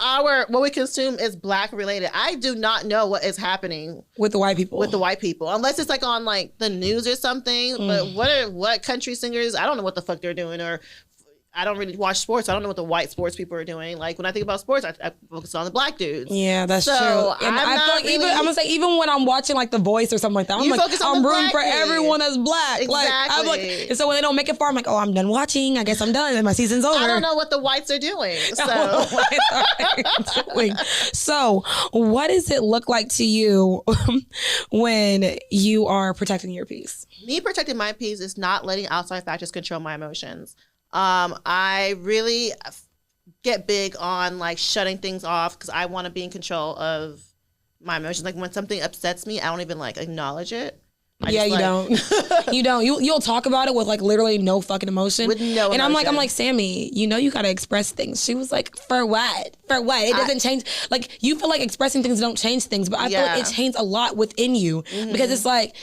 [SPEAKER 1] what we consume is black related. I do not know what is happening
[SPEAKER 2] with the white people.
[SPEAKER 1] Unless it's like on like the news or something. But what country singers? I don't know what the fuck they're doing, or I don't really watch sports. I don't know what the white sports people are doing. Like, when I think about sports, I focus on the black dudes.
[SPEAKER 2] Yeah, that's true. And I feel like I'm gonna say, even when I'm watching like The Voice or something like that, I'm rooting for everyone that's black.
[SPEAKER 1] Exactly.
[SPEAKER 2] And so when they don't make it far, I'm like, oh, I'm done watching. I guess I'm done and my season's over.
[SPEAKER 1] I don't know what the whites are doing.
[SPEAKER 2] So what does it look like to you when you are protecting your peace?
[SPEAKER 1] Me protecting my peace is not letting outside factors control my emotions. I really get big on like shutting things off because I want to be in control of my emotions. Like, when something upsets me, I don't even like acknowledge it.
[SPEAKER 2] You don't. You'll talk about it with like literally no fucking emotion.
[SPEAKER 1] With no emotion.
[SPEAKER 2] And I'm like, Sammy, you gotta express things. She was like, for what? For what? It doesn't change. Like, you feel like expressing things don't change things, but I feel like it changed a lot within you because it's like,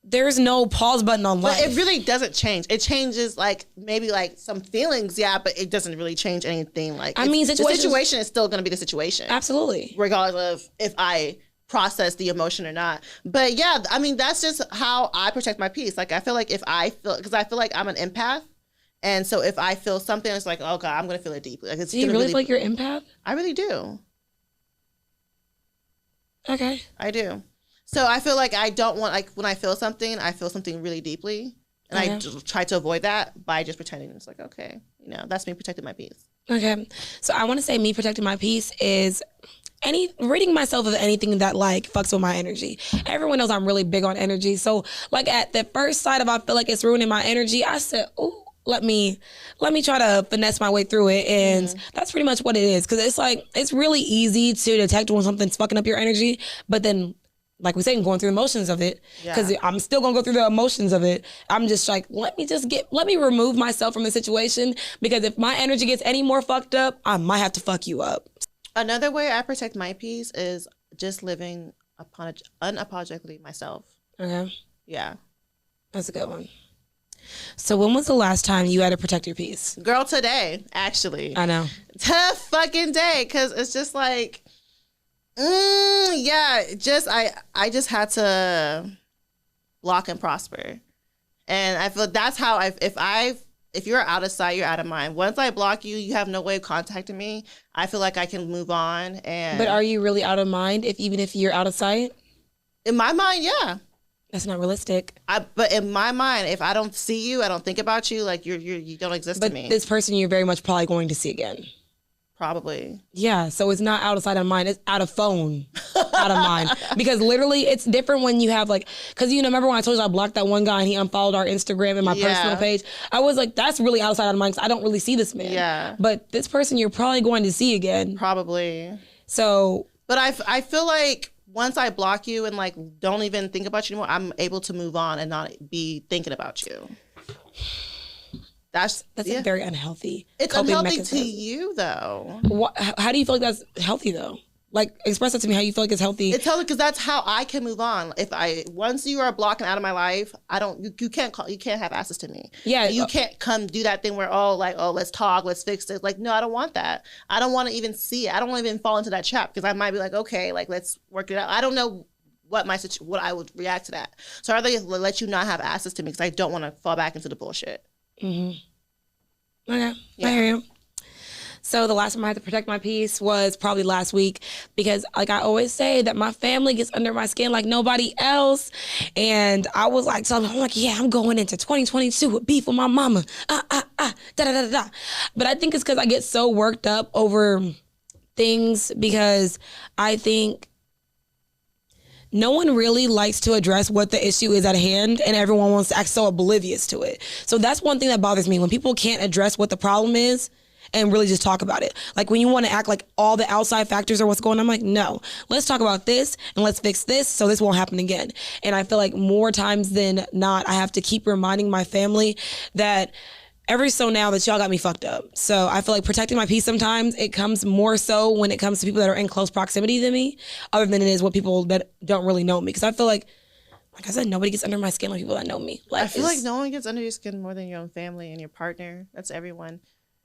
[SPEAKER 2] there's no pause button on life.
[SPEAKER 1] But it really doesn't change. It changes like maybe like some feelings, but it doesn't really change anything. Like, the situation is still going to be the situation.
[SPEAKER 2] Absolutely.
[SPEAKER 1] Regardless of if I process the emotion or not. But yeah, I mean, that's just how I protect my peace. Like, I feel like because I feel like I'm an empath. And so if I feel something, it's like, oh God, I'm going to feel it deeply. Like,
[SPEAKER 2] do you really feel like you're an empath?
[SPEAKER 1] I really do.
[SPEAKER 2] Okay.
[SPEAKER 1] I do. So I feel like I don't want, like, when I feel something really deeply. And I try to avoid that by just pretending it's like, okay, that's me protecting my peace.
[SPEAKER 2] Okay. So I want to say me protecting my peace is ridding myself of anything that like fucks with my energy. Everyone knows I'm really big on energy. So like at the first sight of I feel like it's ruining my energy, I said, ooh, let me try to finesse my way through it. And that's pretty much what it is. Cause it's like, it's really easy to detect when something's fucking up your energy. But then, like we said, going through the emotions of it, because I'm still gonna go through the emotions of it. I'm just like, let me remove myself from the situation, because if my energy gets any more fucked up, I might have to fuck you up.
[SPEAKER 1] Another way I protect my peace is just living unapologetically myself.
[SPEAKER 2] Okay.
[SPEAKER 1] Yeah.
[SPEAKER 2] That's a good one. So when was the last time you had to protect your peace?
[SPEAKER 1] Girl, today, actually.
[SPEAKER 2] I know.
[SPEAKER 1] Tough fucking day, because it's just like, I just had to block and prosper. And I feel that's how if you're out of sight, you're out of mind. Once I block you, you have no way of contacting me. I feel like I can move on.
[SPEAKER 2] But are you really out of mind even if you're out of sight?
[SPEAKER 1] In my mind, yeah.
[SPEAKER 2] That's not realistic.
[SPEAKER 1] But in my mind, if I don't see you, I don't think about you, like you don't exist to me.
[SPEAKER 2] But this person you're very much probably going to see again.
[SPEAKER 1] Probably.
[SPEAKER 2] Yeah, so it's not out of sight, out of mind. It's out of phone, out of mind. Because literally, it's different when you have like, because remember when I told you I blocked that one guy and he unfollowed our Instagram and my personal page? I was like, that's really out of sight, out of mind because I don't really see this man.
[SPEAKER 1] Yeah.
[SPEAKER 2] But this person you're probably going to see again.
[SPEAKER 1] Probably.
[SPEAKER 2] So.
[SPEAKER 1] But I feel like once I block you and like don't even think about you anymore, I'm able to move on and not be thinking about you. That's
[SPEAKER 2] very unhealthy.
[SPEAKER 1] It's unhealthy to you, though.
[SPEAKER 2] How do you feel like that's healthy, though? Like, express it to me how you feel like it's healthy.
[SPEAKER 1] It's healthy because that's how I can move on. Once you are blocking out of my life, you can't have access to me.
[SPEAKER 2] Yeah,
[SPEAKER 1] you can't come do that thing where let's talk, let's fix this. Like, no, I don't want that. I don't want to even see it. I don't want to even fall into that trap because I might be like, okay, like let's work it out. I don't know what I would react to that. So I'd rather let you not have access to me because I don't want to fall back into the bullshit.
[SPEAKER 2] Mm-hmm. Okay, yeah. I hear you. So the last time I had to protect my peace was probably last week because, like I always say, that my family gets under my skin like nobody else. And I was like, I'm like, yeah, I'm going into 2022 with beef with my mama. Da-da-da-da-da. But I think it's because I get so worked up over things because I think no one really likes to address what the issue is at hand and everyone wants to act so oblivious to it. So that's one thing that bothers me when people can't address what the problem is and really just talk about it. Like when you want to act like all the outside factors are what's going on, I'm like, no, let's talk about this and let's fix this so this won't happen again. And I feel like more times than not, I have to keep reminding my family that every so now that y'all got me fucked up. So I feel like protecting my peace sometimes, it comes more so when it comes to people that are in close proximity to me, other than it is with people that don't really know me. Because I feel like I said, nobody gets under my skin like people that know me. Like,
[SPEAKER 1] I feel like no one gets under your skin more than your own family and your partner. That's everyone.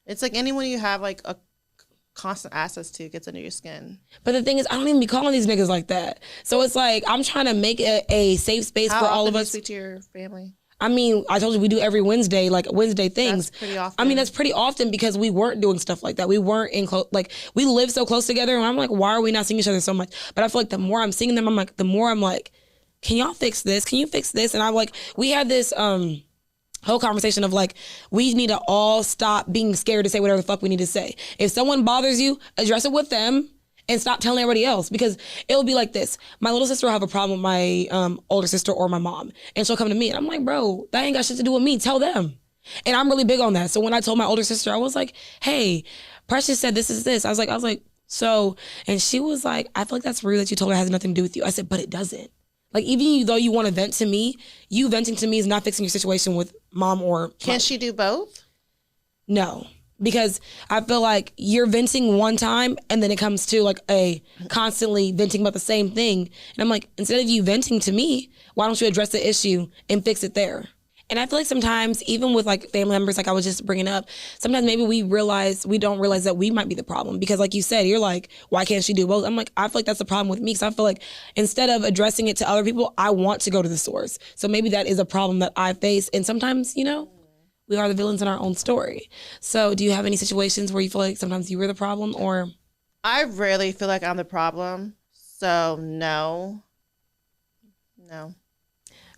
[SPEAKER 1] It's like anyone you have like a constant access to gets under your skin.
[SPEAKER 2] But the thing is, I don't even be calling these niggas like that. So it's like, I'm trying to make a safe space for all of us.
[SPEAKER 1] How often do you speak to your family?
[SPEAKER 2] I mean, I told you we do every Wednesday, like Wednesday things.
[SPEAKER 1] That's pretty often.
[SPEAKER 2] I mean, that's pretty often because we weren't doing stuff like that. We weren't in close, like we live so close together. And I'm like, why are we not seeing each other so much? But I feel like the more I'm seeing them, the more I'm like, can y'all fix this? Can you fix this? And I'm like, we had this whole conversation of like, we need to all stop being scared to say whatever the fuck we need to say. If someone bothers you, address it with them. And stop telling everybody else because it'll be like this. My little sister will have a problem with my older sister or my mom. And she'll come to me and I'm like, bro, that ain't got shit to do with me. Tell them. And I'm really big on that. So when I told my older sister, I was like, hey, Precious said this is this. I was like, so, and she was like, I feel like that's rude that you told her it has nothing to do with you. I said, but it doesn't. Like, even though you want to vent to me, you venting to me is not fixing your situation with mom or...
[SPEAKER 1] Can't she do both?
[SPEAKER 2] No. Because I feel like you're venting one time and then it comes to like a constantly venting about the same thing. And I'm like, instead of you venting to me, why don't you address the issue and fix it there? And I feel like sometimes, even with like family members, like I was just bringing up, sometimes maybe we don't realize that we might be the problem. Because like you said, you're like, why can't she do both? I'm like, I feel like that's the problem with me. Because I feel like instead of addressing it to other people, I want to go to the source. So maybe that is a problem that I face. And sometimes, we are the villains in our own story. So do you have any situations where you feel like sometimes you were the problem or?
[SPEAKER 1] I rarely feel like I'm the problem. So no.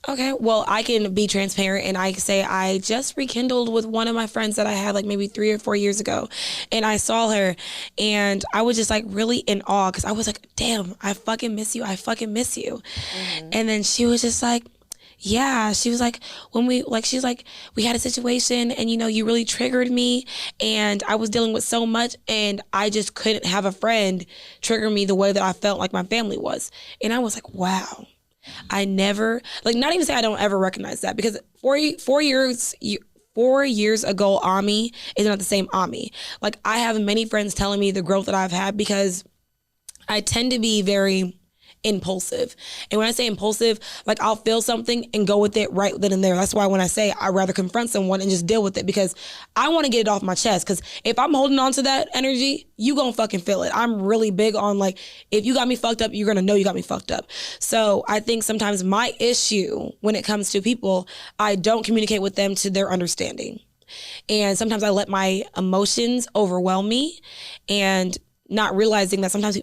[SPEAKER 2] Okay, well, I can be transparent and I say I just rekindled with one of my friends that I had like maybe 3 or 4 years ago. And I saw her and I was just like really in awe because I was like, damn, I fucking miss you. Mm-hmm. And then she was just like, yeah, she was like, we had a situation and, you really triggered me and I was dealing with so much and I just couldn't have a friend trigger me the way that I felt like my family was. And I was like, wow, I never, not even say I don't ever recognize that because 4 years ago, Ami is not the same Ami. Like I have many friends telling me the growth that I've had because I tend to be very impulsive. And when I say impulsive, like I'll feel something and go with it right then and there. That's why when I say I'd rather confront someone and just deal with it because I want to get it off my chest. Because if I'm holding on to that energy, you gonna fucking feel it. I'm really big on like, if you got me fucked up, you're gonna know you got me fucked up. So I think sometimes my issue when it comes to people, I don't communicate with them to their understanding. And sometimes I let my emotions overwhelm me and not realizing that sometimes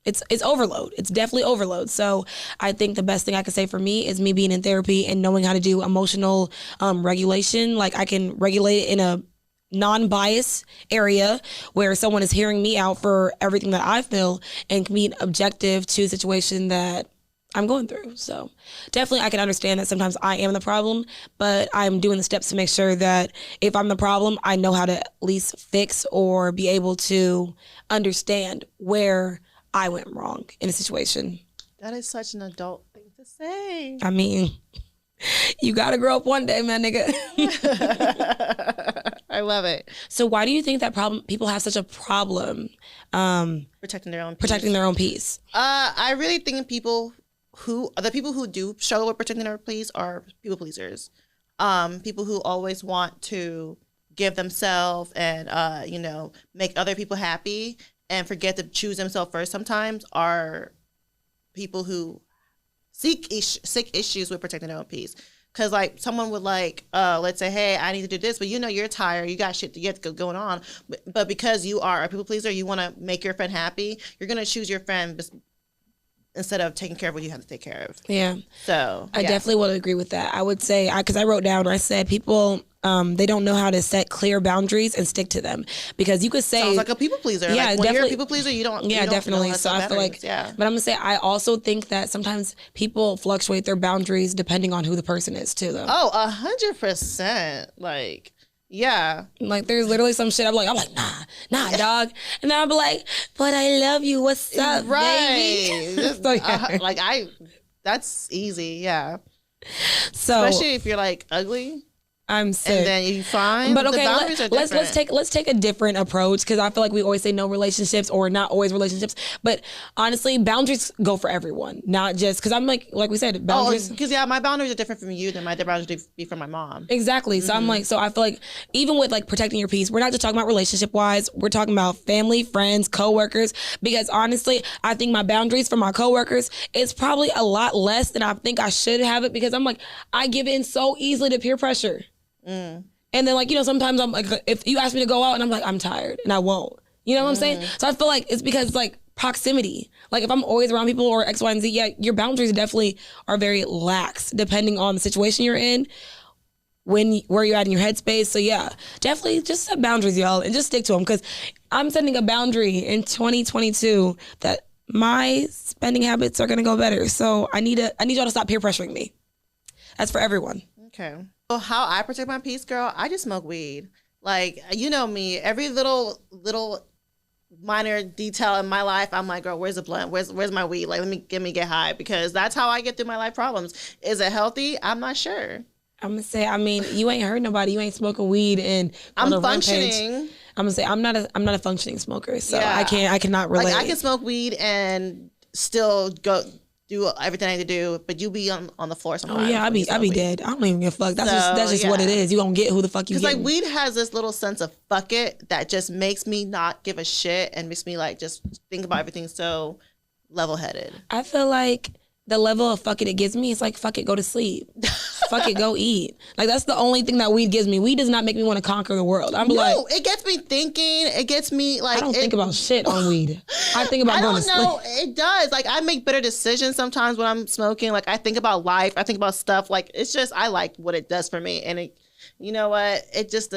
[SPEAKER 2] it's overload. It's definitely overload. So I think the best thing I could say for me is me being in therapy and knowing how to do emotional regulation. Like I can regulate it in a non-biased area where someone is hearing me out for everything that I feel and can be objective to a situation that I'm going through. So definitely I can understand that sometimes I am the problem, but I'm doing the steps to make sure that if I'm the problem, I know how to at least fix or be able to understand where I went wrong in a situation.
[SPEAKER 1] That is such an adult thing to say.
[SPEAKER 2] I mean, you gotta grow up one day, man, nigga.
[SPEAKER 1] I love it.
[SPEAKER 2] So why do you think that people have such a problem
[SPEAKER 1] protecting their own
[SPEAKER 2] peace?
[SPEAKER 1] I really think people who do struggle with protecting their peace are people pleasers. People who always want to give themselves and make other people happy and forget to choose themselves first sometimes are people who seek issues with protecting their own peace. Because, like, someone would, like, let's say, hey, I need to do this, but you're tired, you got shit to get going on. But because you are a people pleaser, you want to make your friend happy, you're going to choose your friend instead of taking care of what you have to take care of.
[SPEAKER 2] Yeah.
[SPEAKER 1] So,
[SPEAKER 2] I definitely would agree with that. I would say, because I wrote down, I said people... they don't know how to set clear boundaries and stick to them, because you could say
[SPEAKER 1] sounds like a people pleaser.
[SPEAKER 2] Yeah,
[SPEAKER 1] like when you're a people pleaser, you don't.
[SPEAKER 2] Yeah,
[SPEAKER 1] you don't
[SPEAKER 2] definitely. So I feel like, but I'm gonna say I also think that sometimes people fluctuate their boundaries depending on who the person is too, though.
[SPEAKER 1] Oh, 100%. Like, yeah.
[SPEAKER 2] Like there's literally some shit I'm like, nah, dog, and then I'll be like, but I love you. What's up, baby?
[SPEAKER 1] So, yeah. That's easy. Yeah.
[SPEAKER 2] So
[SPEAKER 1] especially if you're like ugly.
[SPEAKER 2] I'm sick.
[SPEAKER 1] And then you find
[SPEAKER 2] but okay, let's take a different approach, because I feel like we always say no relationships, or not always relationships, but honestly boundaries go for everyone, not just because I'm like we said, boundaries.
[SPEAKER 1] Because my boundaries are different from you than my boundaries would be from my mom.
[SPEAKER 2] Exactly. So I'm like, so I feel like even with like protecting your peace, we're not just talking about relationship wise, we're talking about family, friends, coworkers, because honestly I think my boundaries for my coworkers is probably a lot less than I think I should have it, because I'm like, I give in so easily to peer pressure. And then like, sometimes I'm like, if you ask me to go out and I'm like, I'm tired and I won't, you know what I'm saying? So I feel like it's because like proximity, like if I'm always around people or X, Y, and Z, yeah, your boundaries definitely are very lax depending on the situation you're in, where you're at in your headspace. So yeah, definitely just set boundaries, y'all, and just stick to them, because I'm setting a boundary in 2022 that my spending habits are going to go better. So I need y'all to stop peer pressuring me. That's for everyone.
[SPEAKER 1] Okay. So how I protect my peace, girl, I just smoke weed. Like, you know me, every little minor detail in my life, I'm like, girl, where's the blunt? Where's my weed? Like, let me get high, because that's how I get through my life problems. Is it healthy? I'm not sure.
[SPEAKER 2] I'm gonna say, I mean, you ain't hurt nobody. You ain't smoking weed and
[SPEAKER 1] I'm functioning.
[SPEAKER 2] I'm gonna say I'm not a functioning smoker, so yeah. I cannot relate.
[SPEAKER 1] Like, I can smoke weed and still go do everything I need to do, but you be on the floor sometimes.
[SPEAKER 2] Oh yeah, I be dead. I don't even give a fuck. That's just what it is. You gonna get who the fuck you get.
[SPEAKER 1] Because like weed has this little sense of fuck it that just makes me not give a shit and makes me like just think about everything so level headed.
[SPEAKER 2] I feel like the level of fuck it gives me is like, fuck it, go to sleep. Fuck it, go eat. Like that's the only thing that weed gives me. Weed does not make me want to conquer the world. No,
[SPEAKER 1] it gets me thinking. It gets me like.
[SPEAKER 2] I don't think about shit on weed. I think about going to sleep. I don't know.
[SPEAKER 1] It does. Like I make better decisions sometimes when I'm smoking. Like I think about life. I think about stuff. Like it's just I like what it does for me. And it, you know what? It just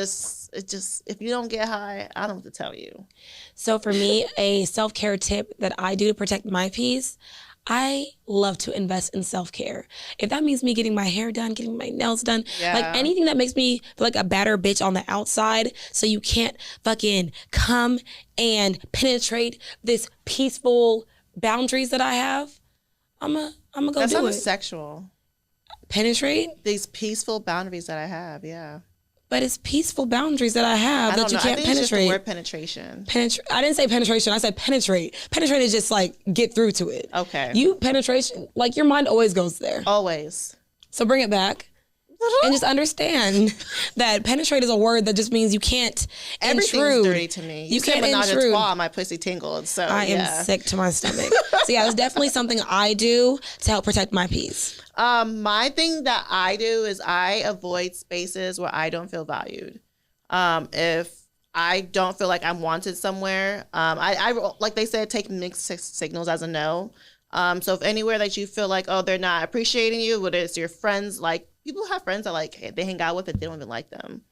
[SPEAKER 1] if you don't get high, I don't know what to tell you.
[SPEAKER 2] So for me, a self-care tip that I do to protect my peace, I love to invest in self-care. If that means me getting my hair done, getting my nails done, like anything that makes me feel like a badder bitch on the outside, so you can't fucking come and penetrate this peaceful boundaries that I have, I'm gonna go do it.
[SPEAKER 1] That sounds sexual.
[SPEAKER 2] Penetrate?
[SPEAKER 1] These peaceful boundaries that I have, yeah.
[SPEAKER 2] But it's peaceful boundaries that I have that you can't penetrate. It's just the
[SPEAKER 1] word penetration.
[SPEAKER 2] I didn't say penetration. I said penetrate. Penetrate is just like get through to it.
[SPEAKER 1] Okay.
[SPEAKER 2] You penetration, like your mind always goes there.
[SPEAKER 1] Always.
[SPEAKER 2] So bring it back. And just understand that penetrate is a word that just means you can't
[SPEAKER 1] Everything's
[SPEAKER 2] intrude.
[SPEAKER 1] dirty to me. You
[SPEAKER 2] can't
[SPEAKER 1] menage a
[SPEAKER 2] intrude.
[SPEAKER 1] trois, my pussy tingled. So
[SPEAKER 2] I am sick to my stomach. So yeah, it's definitely something I do to help protect my peace.
[SPEAKER 1] My thing that I do is I avoid spaces where I don't feel valued. If I don't feel like I'm wanted somewhere, I like they said, take mixed signals as a no. So if anywhere that you feel like, oh, they're not appreciating you, whether it's your friends, like people have friends that like they hang out with it, they don't even like them.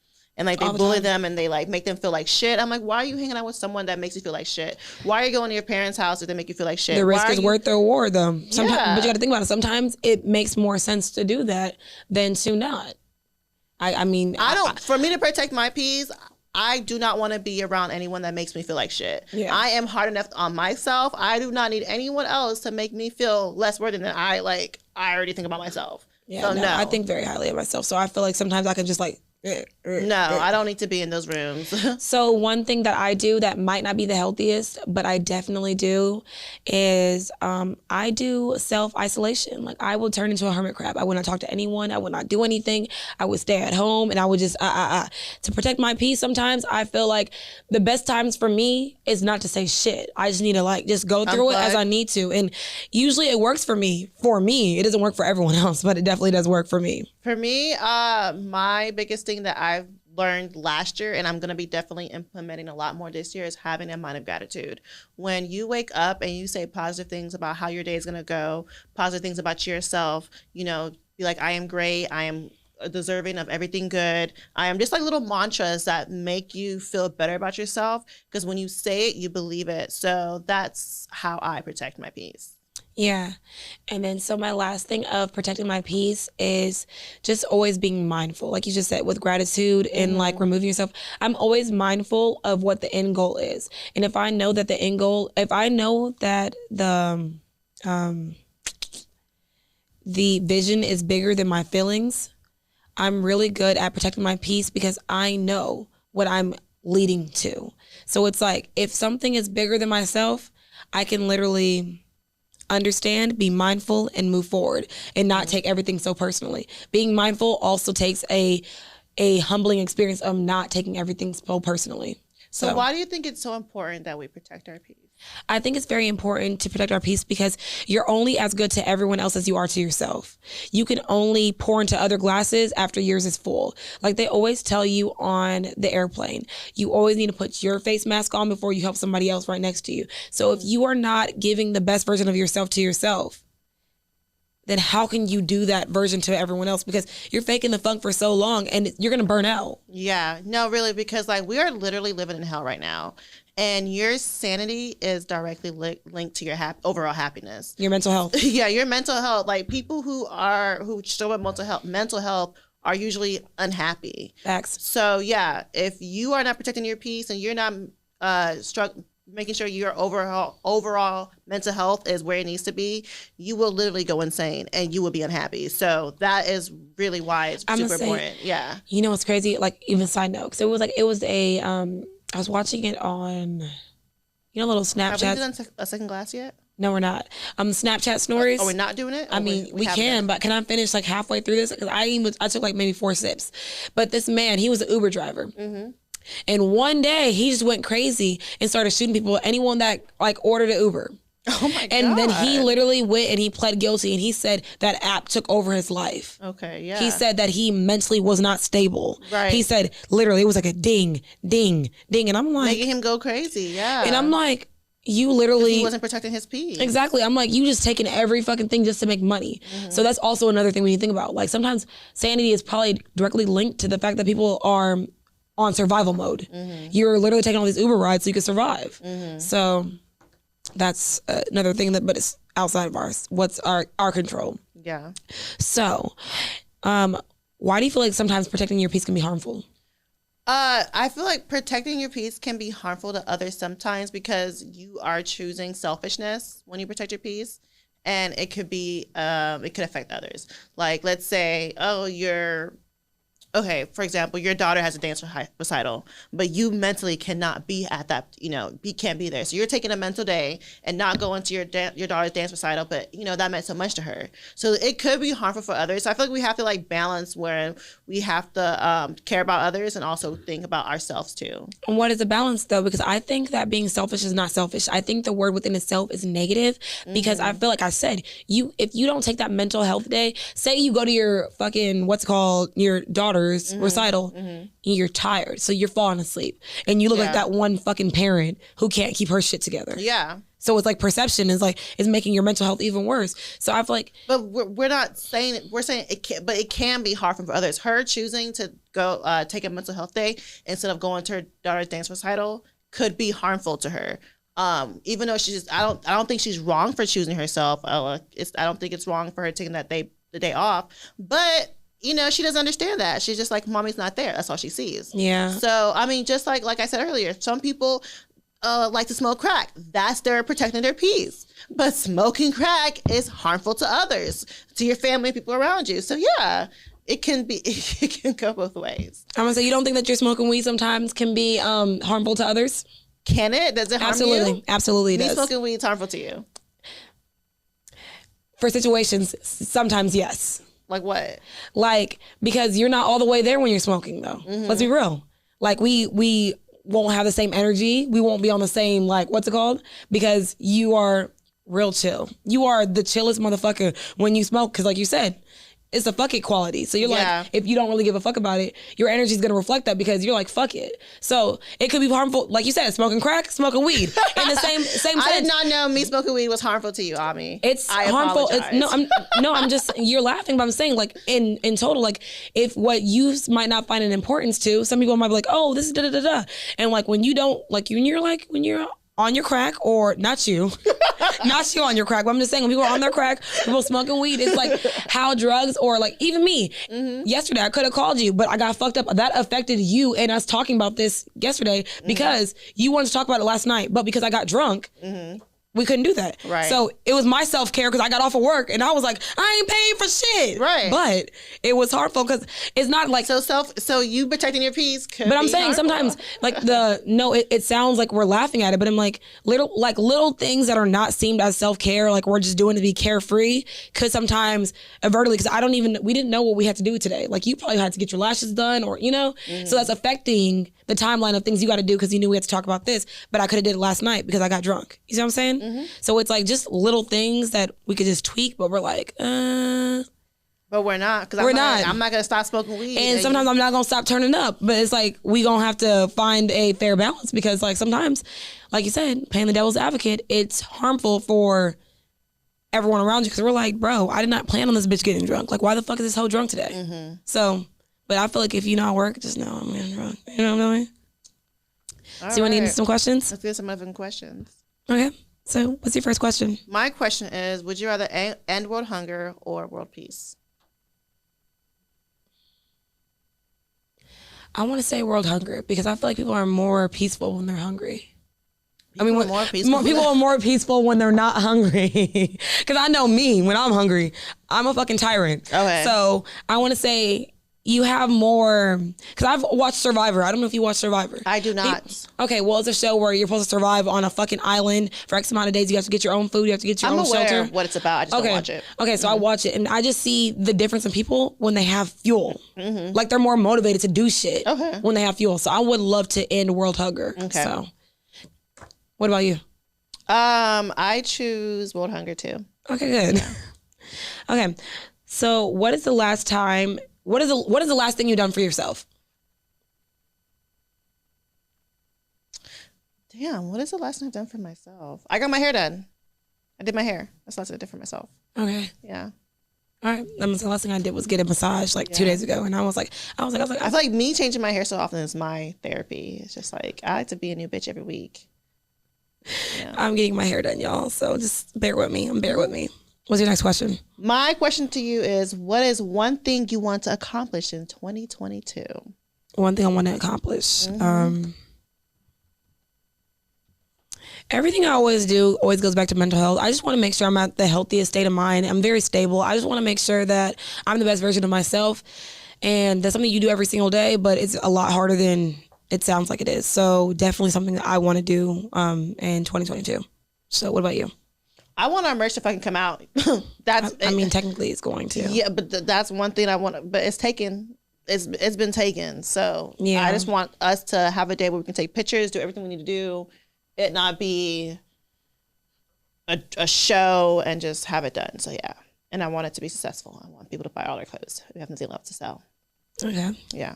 [SPEAKER 1] and like they bully them and they like make them feel like shit. I'm like, why are you hanging out with someone that makes you feel like shit? Why are you going to your parents' house if they make you feel like shit?
[SPEAKER 2] The risk is worth the reward, though. Sometimes, but you got to think about it. Sometimes it makes more sense to do that than to not. I mean,
[SPEAKER 1] for me to protect my peace, I do not want to be around anyone that makes me feel like shit. Yeah. I am hard enough on myself. I do not need anyone else to make me feel less worthy than I already think about myself.
[SPEAKER 2] Yeah, so no, I think very highly of myself. So I feel like sometimes I can just like,
[SPEAKER 1] no, I don't need to be in those rooms.
[SPEAKER 2] So one thing that I do that might not be the healthiest, but I definitely do, is I do self-isolation. Like I will turn into a hermit crab. I would not talk to anyone. I would not do anything. I would stay at home and I would just to protect my peace. Sometimes I feel like the best times for me is not to say shit. I just need to like just go through it as I need to. And usually it works for me. It doesn't work for everyone else, but it definitely does work for me.
[SPEAKER 1] For me, my biggest thing that I've learned last year, and I'm going to be definitely implementing a lot more this year, is having a mind of gratitude. When you wake up and you say positive things about how your day is going to go, positive things about yourself, be like, I am great, I am deserving of everything good. I am just like little mantras that make you feel better about yourself, because when you say it, you believe it. So that's how I protect my peace.
[SPEAKER 2] Yeah. And then so my last thing of protecting my peace is just always being mindful. Like you just said, with gratitude and like removing yourself, I'm always mindful of what the end goal is. And if I know that if I know that the vision is bigger than my feelings, I'm really good at protecting my peace because I know what I'm leading to. So it's like, if something is bigger than myself, I can literally understand, be mindful, and move forward and not take everything so personally. Being mindful also takes a humbling experience of not taking everything so personally.
[SPEAKER 1] So why do you think it's so important that we protect our peace?
[SPEAKER 2] I think it's very important to protect our peace because you're only as good to everyone else as you are to yourself. You can only pour into other glasses after yours is full. Like they always tell you on the airplane, you always need to put your face mask on before you help somebody else right next to you. So if you are not giving the best version of yourself to yourself, then how can you do that version to everyone else? Because you're faking the funk for so long and you're going to burn out.
[SPEAKER 1] Yeah, no, really, because like we are literally living in hell right now. And your sanity is directly linked to your overall happiness.
[SPEAKER 2] Your mental health.
[SPEAKER 1] Yeah, your mental health. Like people who struggle with mental health are usually unhappy.
[SPEAKER 2] Facts.
[SPEAKER 1] So yeah, if you are not protecting your peace and you're not making sure your overall mental health is where it needs to be, you will literally go insane and you will be unhappy. So that is really why it's super important. Yeah.
[SPEAKER 2] You know what's crazy? Like even side note, so it was I was watching it on, little Snapchat.
[SPEAKER 1] Have we done a second glass yet?
[SPEAKER 2] No, we're not. Snapchat stories.
[SPEAKER 1] Are we not doing it?
[SPEAKER 2] I mean, we can, but can I finish like halfway through this? Because I took like maybe 4 sips. But this man, he was an Uber driver. Mm-hmm. And one day he just went crazy and started shooting people, anyone that like ordered an Uber.
[SPEAKER 1] Oh my God.
[SPEAKER 2] And then he literally went and he pled guilty and he said that app took over his life.
[SPEAKER 1] Okay, yeah.
[SPEAKER 2] He said that he mentally was not stable.
[SPEAKER 1] Right.
[SPEAKER 2] He said literally it was like a ding, ding, ding. And I'm like,
[SPEAKER 1] making him go crazy, yeah.
[SPEAKER 2] And I'm like, you literally,
[SPEAKER 1] he wasn't protecting his peace.
[SPEAKER 2] Exactly. I'm like, you just taking every fucking thing just to make money. Mm-hmm. So that's also another thing when you think about. Like sometimes sanity is probably directly linked to the fact that people are on survival mode. Mm-hmm. You're literally taking all these Uber rides so you can survive. Mm-hmm. So that's another thing but it's outside of our control.
[SPEAKER 1] Yeah.
[SPEAKER 2] So, why do you feel like sometimes protecting your peace can be harmful?
[SPEAKER 1] I feel like protecting your peace can be harmful to others sometimes because you are choosing selfishness when you protect your peace, and it could affect others. Like, let's say, for example, your daughter has a dance recital, but you mentally cannot be at that, can't be there. So you're taking a mental day and not going to your daughter's dance recital, but, that meant so much to her. So it could be harmful for others. So I feel like we have to like balance where we have to care about others and also think about ourselves too.
[SPEAKER 2] And what is the balance though? Because I think that being selfish is not selfish. I think the word within itself is negative because I feel like I said, if you don't take that mental health day, say you go to your fucking, your daughter daughter's recital, and you're tired, so you're falling asleep, and you look like that one fucking parent who can't keep her shit together.
[SPEAKER 1] Yeah.
[SPEAKER 2] So it's like perception is making your mental health even worse. So I feel like,
[SPEAKER 1] but we're not saying it. We're saying it can, but it can be hard for others. Her choosing to go take a mental health day instead of going to her daughter's dance recital could be harmful to her. Even though I don't think she's wrong for choosing herself. I don't think it's wrong for her taking the day off. But she doesn't understand that. She's just like, mommy's not there. That's all she sees.
[SPEAKER 2] Yeah.
[SPEAKER 1] So I mean, just like I said earlier, some people like to smoke crack. That's their protecting their peace. But smoking crack is harmful to others, to your family, people around you. So yeah, it can go both ways.
[SPEAKER 2] I'm gonna say, you don't think that your smoking weed sometimes can be harmful to others?
[SPEAKER 1] Can it? Does it harm you?
[SPEAKER 2] Absolutely, it does.
[SPEAKER 1] Smoking weed is harmful to you?
[SPEAKER 2] For situations, sometimes yes.
[SPEAKER 1] Like what?
[SPEAKER 2] Like, because you're not all the way there when you're smoking, though. Let's be real. Like, we won't have the same energy. We won't be on the same, what's it called? Because you are real chill. You are the chillest motherfucker when you smoke, because like you said, it's a fuck it quality. So you're like, if you don't really give a fuck about it, your energy is going to reflect that, because you're like, fuck it. So it could be harmful. Like you said, smoking crack, smoking weed. In the same sense.
[SPEAKER 1] I did not know me smoking weed was harmful to you, Ami.
[SPEAKER 2] It's harmful. I'm just, you're laughing, but I'm saying, in total, if what you might not find an importance to, some people might be like, oh, this is da da da da. And when you don't, when you're on your crack, or not you on your crack, but I'm just saying, when people are on their crack, people smoking weed, it's like how drugs, or even me, yesterday I could have called you, but I got fucked up. That affected you and us talking about this yesterday, because you wanted to talk about it last night, but because I got drunk, we couldn't do that.
[SPEAKER 1] Right.
[SPEAKER 2] So it was my self-care, because I got off of work and I was like, I ain't paying for shit.
[SPEAKER 1] Right.
[SPEAKER 2] But it was harmful, because it's not like...
[SPEAKER 1] So you protecting your peace could
[SPEAKER 2] But I'm
[SPEAKER 1] be
[SPEAKER 2] saying
[SPEAKER 1] harmful.
[SPEAKER 2] sometimes, it sounds like we're laughing at it, but I'm like, little things that are not seemed as self-care, we're just doing to be carefree, could sometimes overtly, because we didn't know what we had to do today. You probably had to get your lashes done, or, so that's affecting the timeline of things you got to do, because you knew we had to talk about this, but I could have did it last night because I got drunk. You see what I'm saying? So it's just little things that we could just tweak, but we're like,
[SPEAKER 1] But we're not, because I'm not going to stop smoking weed.
[SPEAKER 2] And sometimes I'm not going to stop turning up, but it's we going to have to find a fair balance, because sometimes, like you said, playing the devil's advocate, it's harmful for everyone around you, because we're like, bro, I did not plan on this bitch getting drunk. Why the fuck is this hoe drunk today? So, but I feel like if you know I work, just know I'm getting drunk. You know what I'm doing? So you want to get some questions?
[SPEAKER 1] Let's get some other questions.
[SPEAKER 2] Okay. So what's your first question?
[SPEAKER 1] My question is, would you rather end world hunger or world peace?
[SPEAKER 2] I want to say world hunger, because I feel like people are more peaceful when they're hungry.
[SPEAKER 1] People
[SPEAKER 2] are more peaceful when they're not hungry. Because I know me, when I'm hungry, I'm a fucking tyrant.
[SPEAKER 1] Okay.
[SPEAKER 2] So I want to say you have more, because I've watched Survivor. I don't know if you watch Survivor.
[SPEAKER 1] I do not.
[SPEAKER 2] Okay, well, it's a show where you're supposed to survive on a fucking island for X amount of days. You have to get your own food. You have to get your own shelter.
[SPEAKER 1] I'm aware of what it's about. I just don't watch it.
[SPEAKER 2] Okay, so I watch it, and I just see the difference in people when they have fuel. They're more motivated to do shit when they have fuel. So I would love to end world hunger. Okay. So, what about you?
[SPEAKER 1] I choose world hunger too.
[SPEAKER 2] Okay, good. Yeah. Okay, so what is the last time? What is the last thing you've done for yourself?
[SPEAKER 1] Damn, what is the last thing I've done for myself? I got my hair done. I did my hair. That's the last thing I did for myself.
[SPEAKER 2] Okay.
[SPEAKER 1] Yeah.
[SPEAKER 2] All right. The last thing I did was get a massage 2 days ago, and I was like,
[SPEAKER 1] I feel like me changing my hair so often is my therapy. It's just I like to be a new bitch every week.
[SPEAKER 2] Yeah. I'm getting my hair done, y'all. So just bear with me. What's your next question?
[SPEAKER 1] My question to you is, what is one thing you want to accomplish in 2022?
[SPEAKER 2] One thing I want to accomplish. Everything I always do always goes back to mental health. I just want to make sure I'm at the healthiest state of mind. I'm very stable. I just want to make sure that I'm the best version of myself. And that's something you do every single day, but it's a lot harder than it sounds like it is. So definitely something that I want to do in 2022. So what about you?
[SPEAKER 1] I want our merch to fucking come out.
[SPEAKER 2] Technically it's going to.
[SPEAKER 1] Yeah, but that's one thing I want. But it's taken. It's been taken. So yeah. I just want us to have a day where we can take pictures, do everything we need to do, it not be a show, and just have it done. So yeah. And I want it to be successful. I want people to buy all their clothes. We have nothing left to sell.
[SPEAKER 2] Okay.
[SPEAKER 1] Yeah.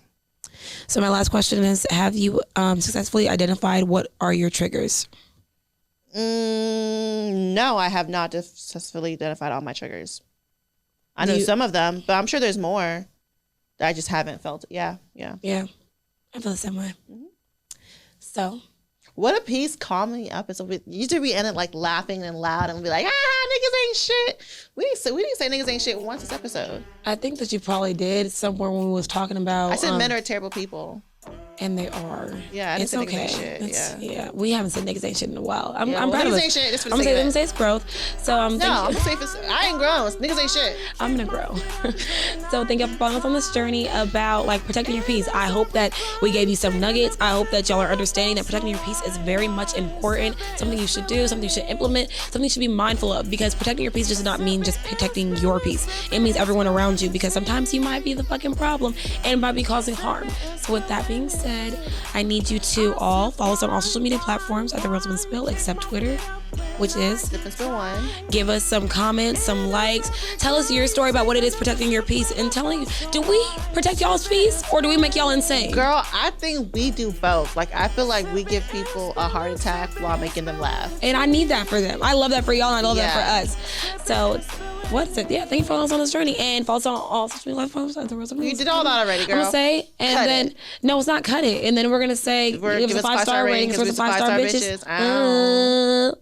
[SPEAKER 2] So my last question is, have you successfully identified what are your triggers?
[SPEAKER 1] No, I have not successfully identified all my triggers. I know some of them, but I'm sure there's more that I just haven't felt. Yeah.
[SPEAKER 2] I feel the same way. Mm-hmm. So,
[SPEAKER 1] what a piece calm me up. Usually we end it like laughing and loud and be like, niggas ain't shit. We didn't say niggas ain't shit once this episode.
[SPEAKER 2] I think that you probably did somewhere when we was talking about.
[SPEAKER 1] I said men are terrible people.
[SPEAKER 2] And they are.
[SPEAKER 1] Yeah,
[SPEAKER 2] it's okay. Yeah, we haven't said niggas ain't shit in a while. I'm proud of us. I'm gonna say it's growth. So
[SPEAKER 1] I'm gonna say I ain't grown. Niggas ain't shit.
[SPEAKER 2] I'm gonna grow. So thank you for following us on this journey about like protecting your peace. I hope that we gave you some nuggets. I hope that y'all are understanding that protecting your peace is very much important. Something you should do. Something you should implement. Something you should be mindful of, because protecting your peace does not mean just protecting your peace. It means everyone around you, because sometimes you might be the fucking problem and might be causing harm. So with that being said, I need you to all follow us on all social media platforms at The Real Sip and Spill, except Twitter, which is
[SPEAKER 1] Sip and Spill 1.
[SPEAKER 2] Give us some comments, some likes. Tell us your story about what it is protecting your peace, and do we protect y'all's peace or do we make y'all insane?
[SPEAKER 1] Girl, I think we do both. Like, I feel like we give people a heart attack while making them laugh.
[SPEAKER 2] And I need that for them. I love that for y'all, and I love that for us. So what is it? Yeah, thank you for following us on this journey, and follow us on all social media platforms at The Real Sip and Spill.
[SPEAKER 1] You did all that already, girl.
[SPEAKER 2] I'm gonna say, and
[SPEAKER 1] cut
[SPEAKER 2] then
[SPEAKER 1] it.
[SPEAKER 2] No, it's not cut it. And then we're gonna say, give us a 5-star rating because we're some 5-star bitches.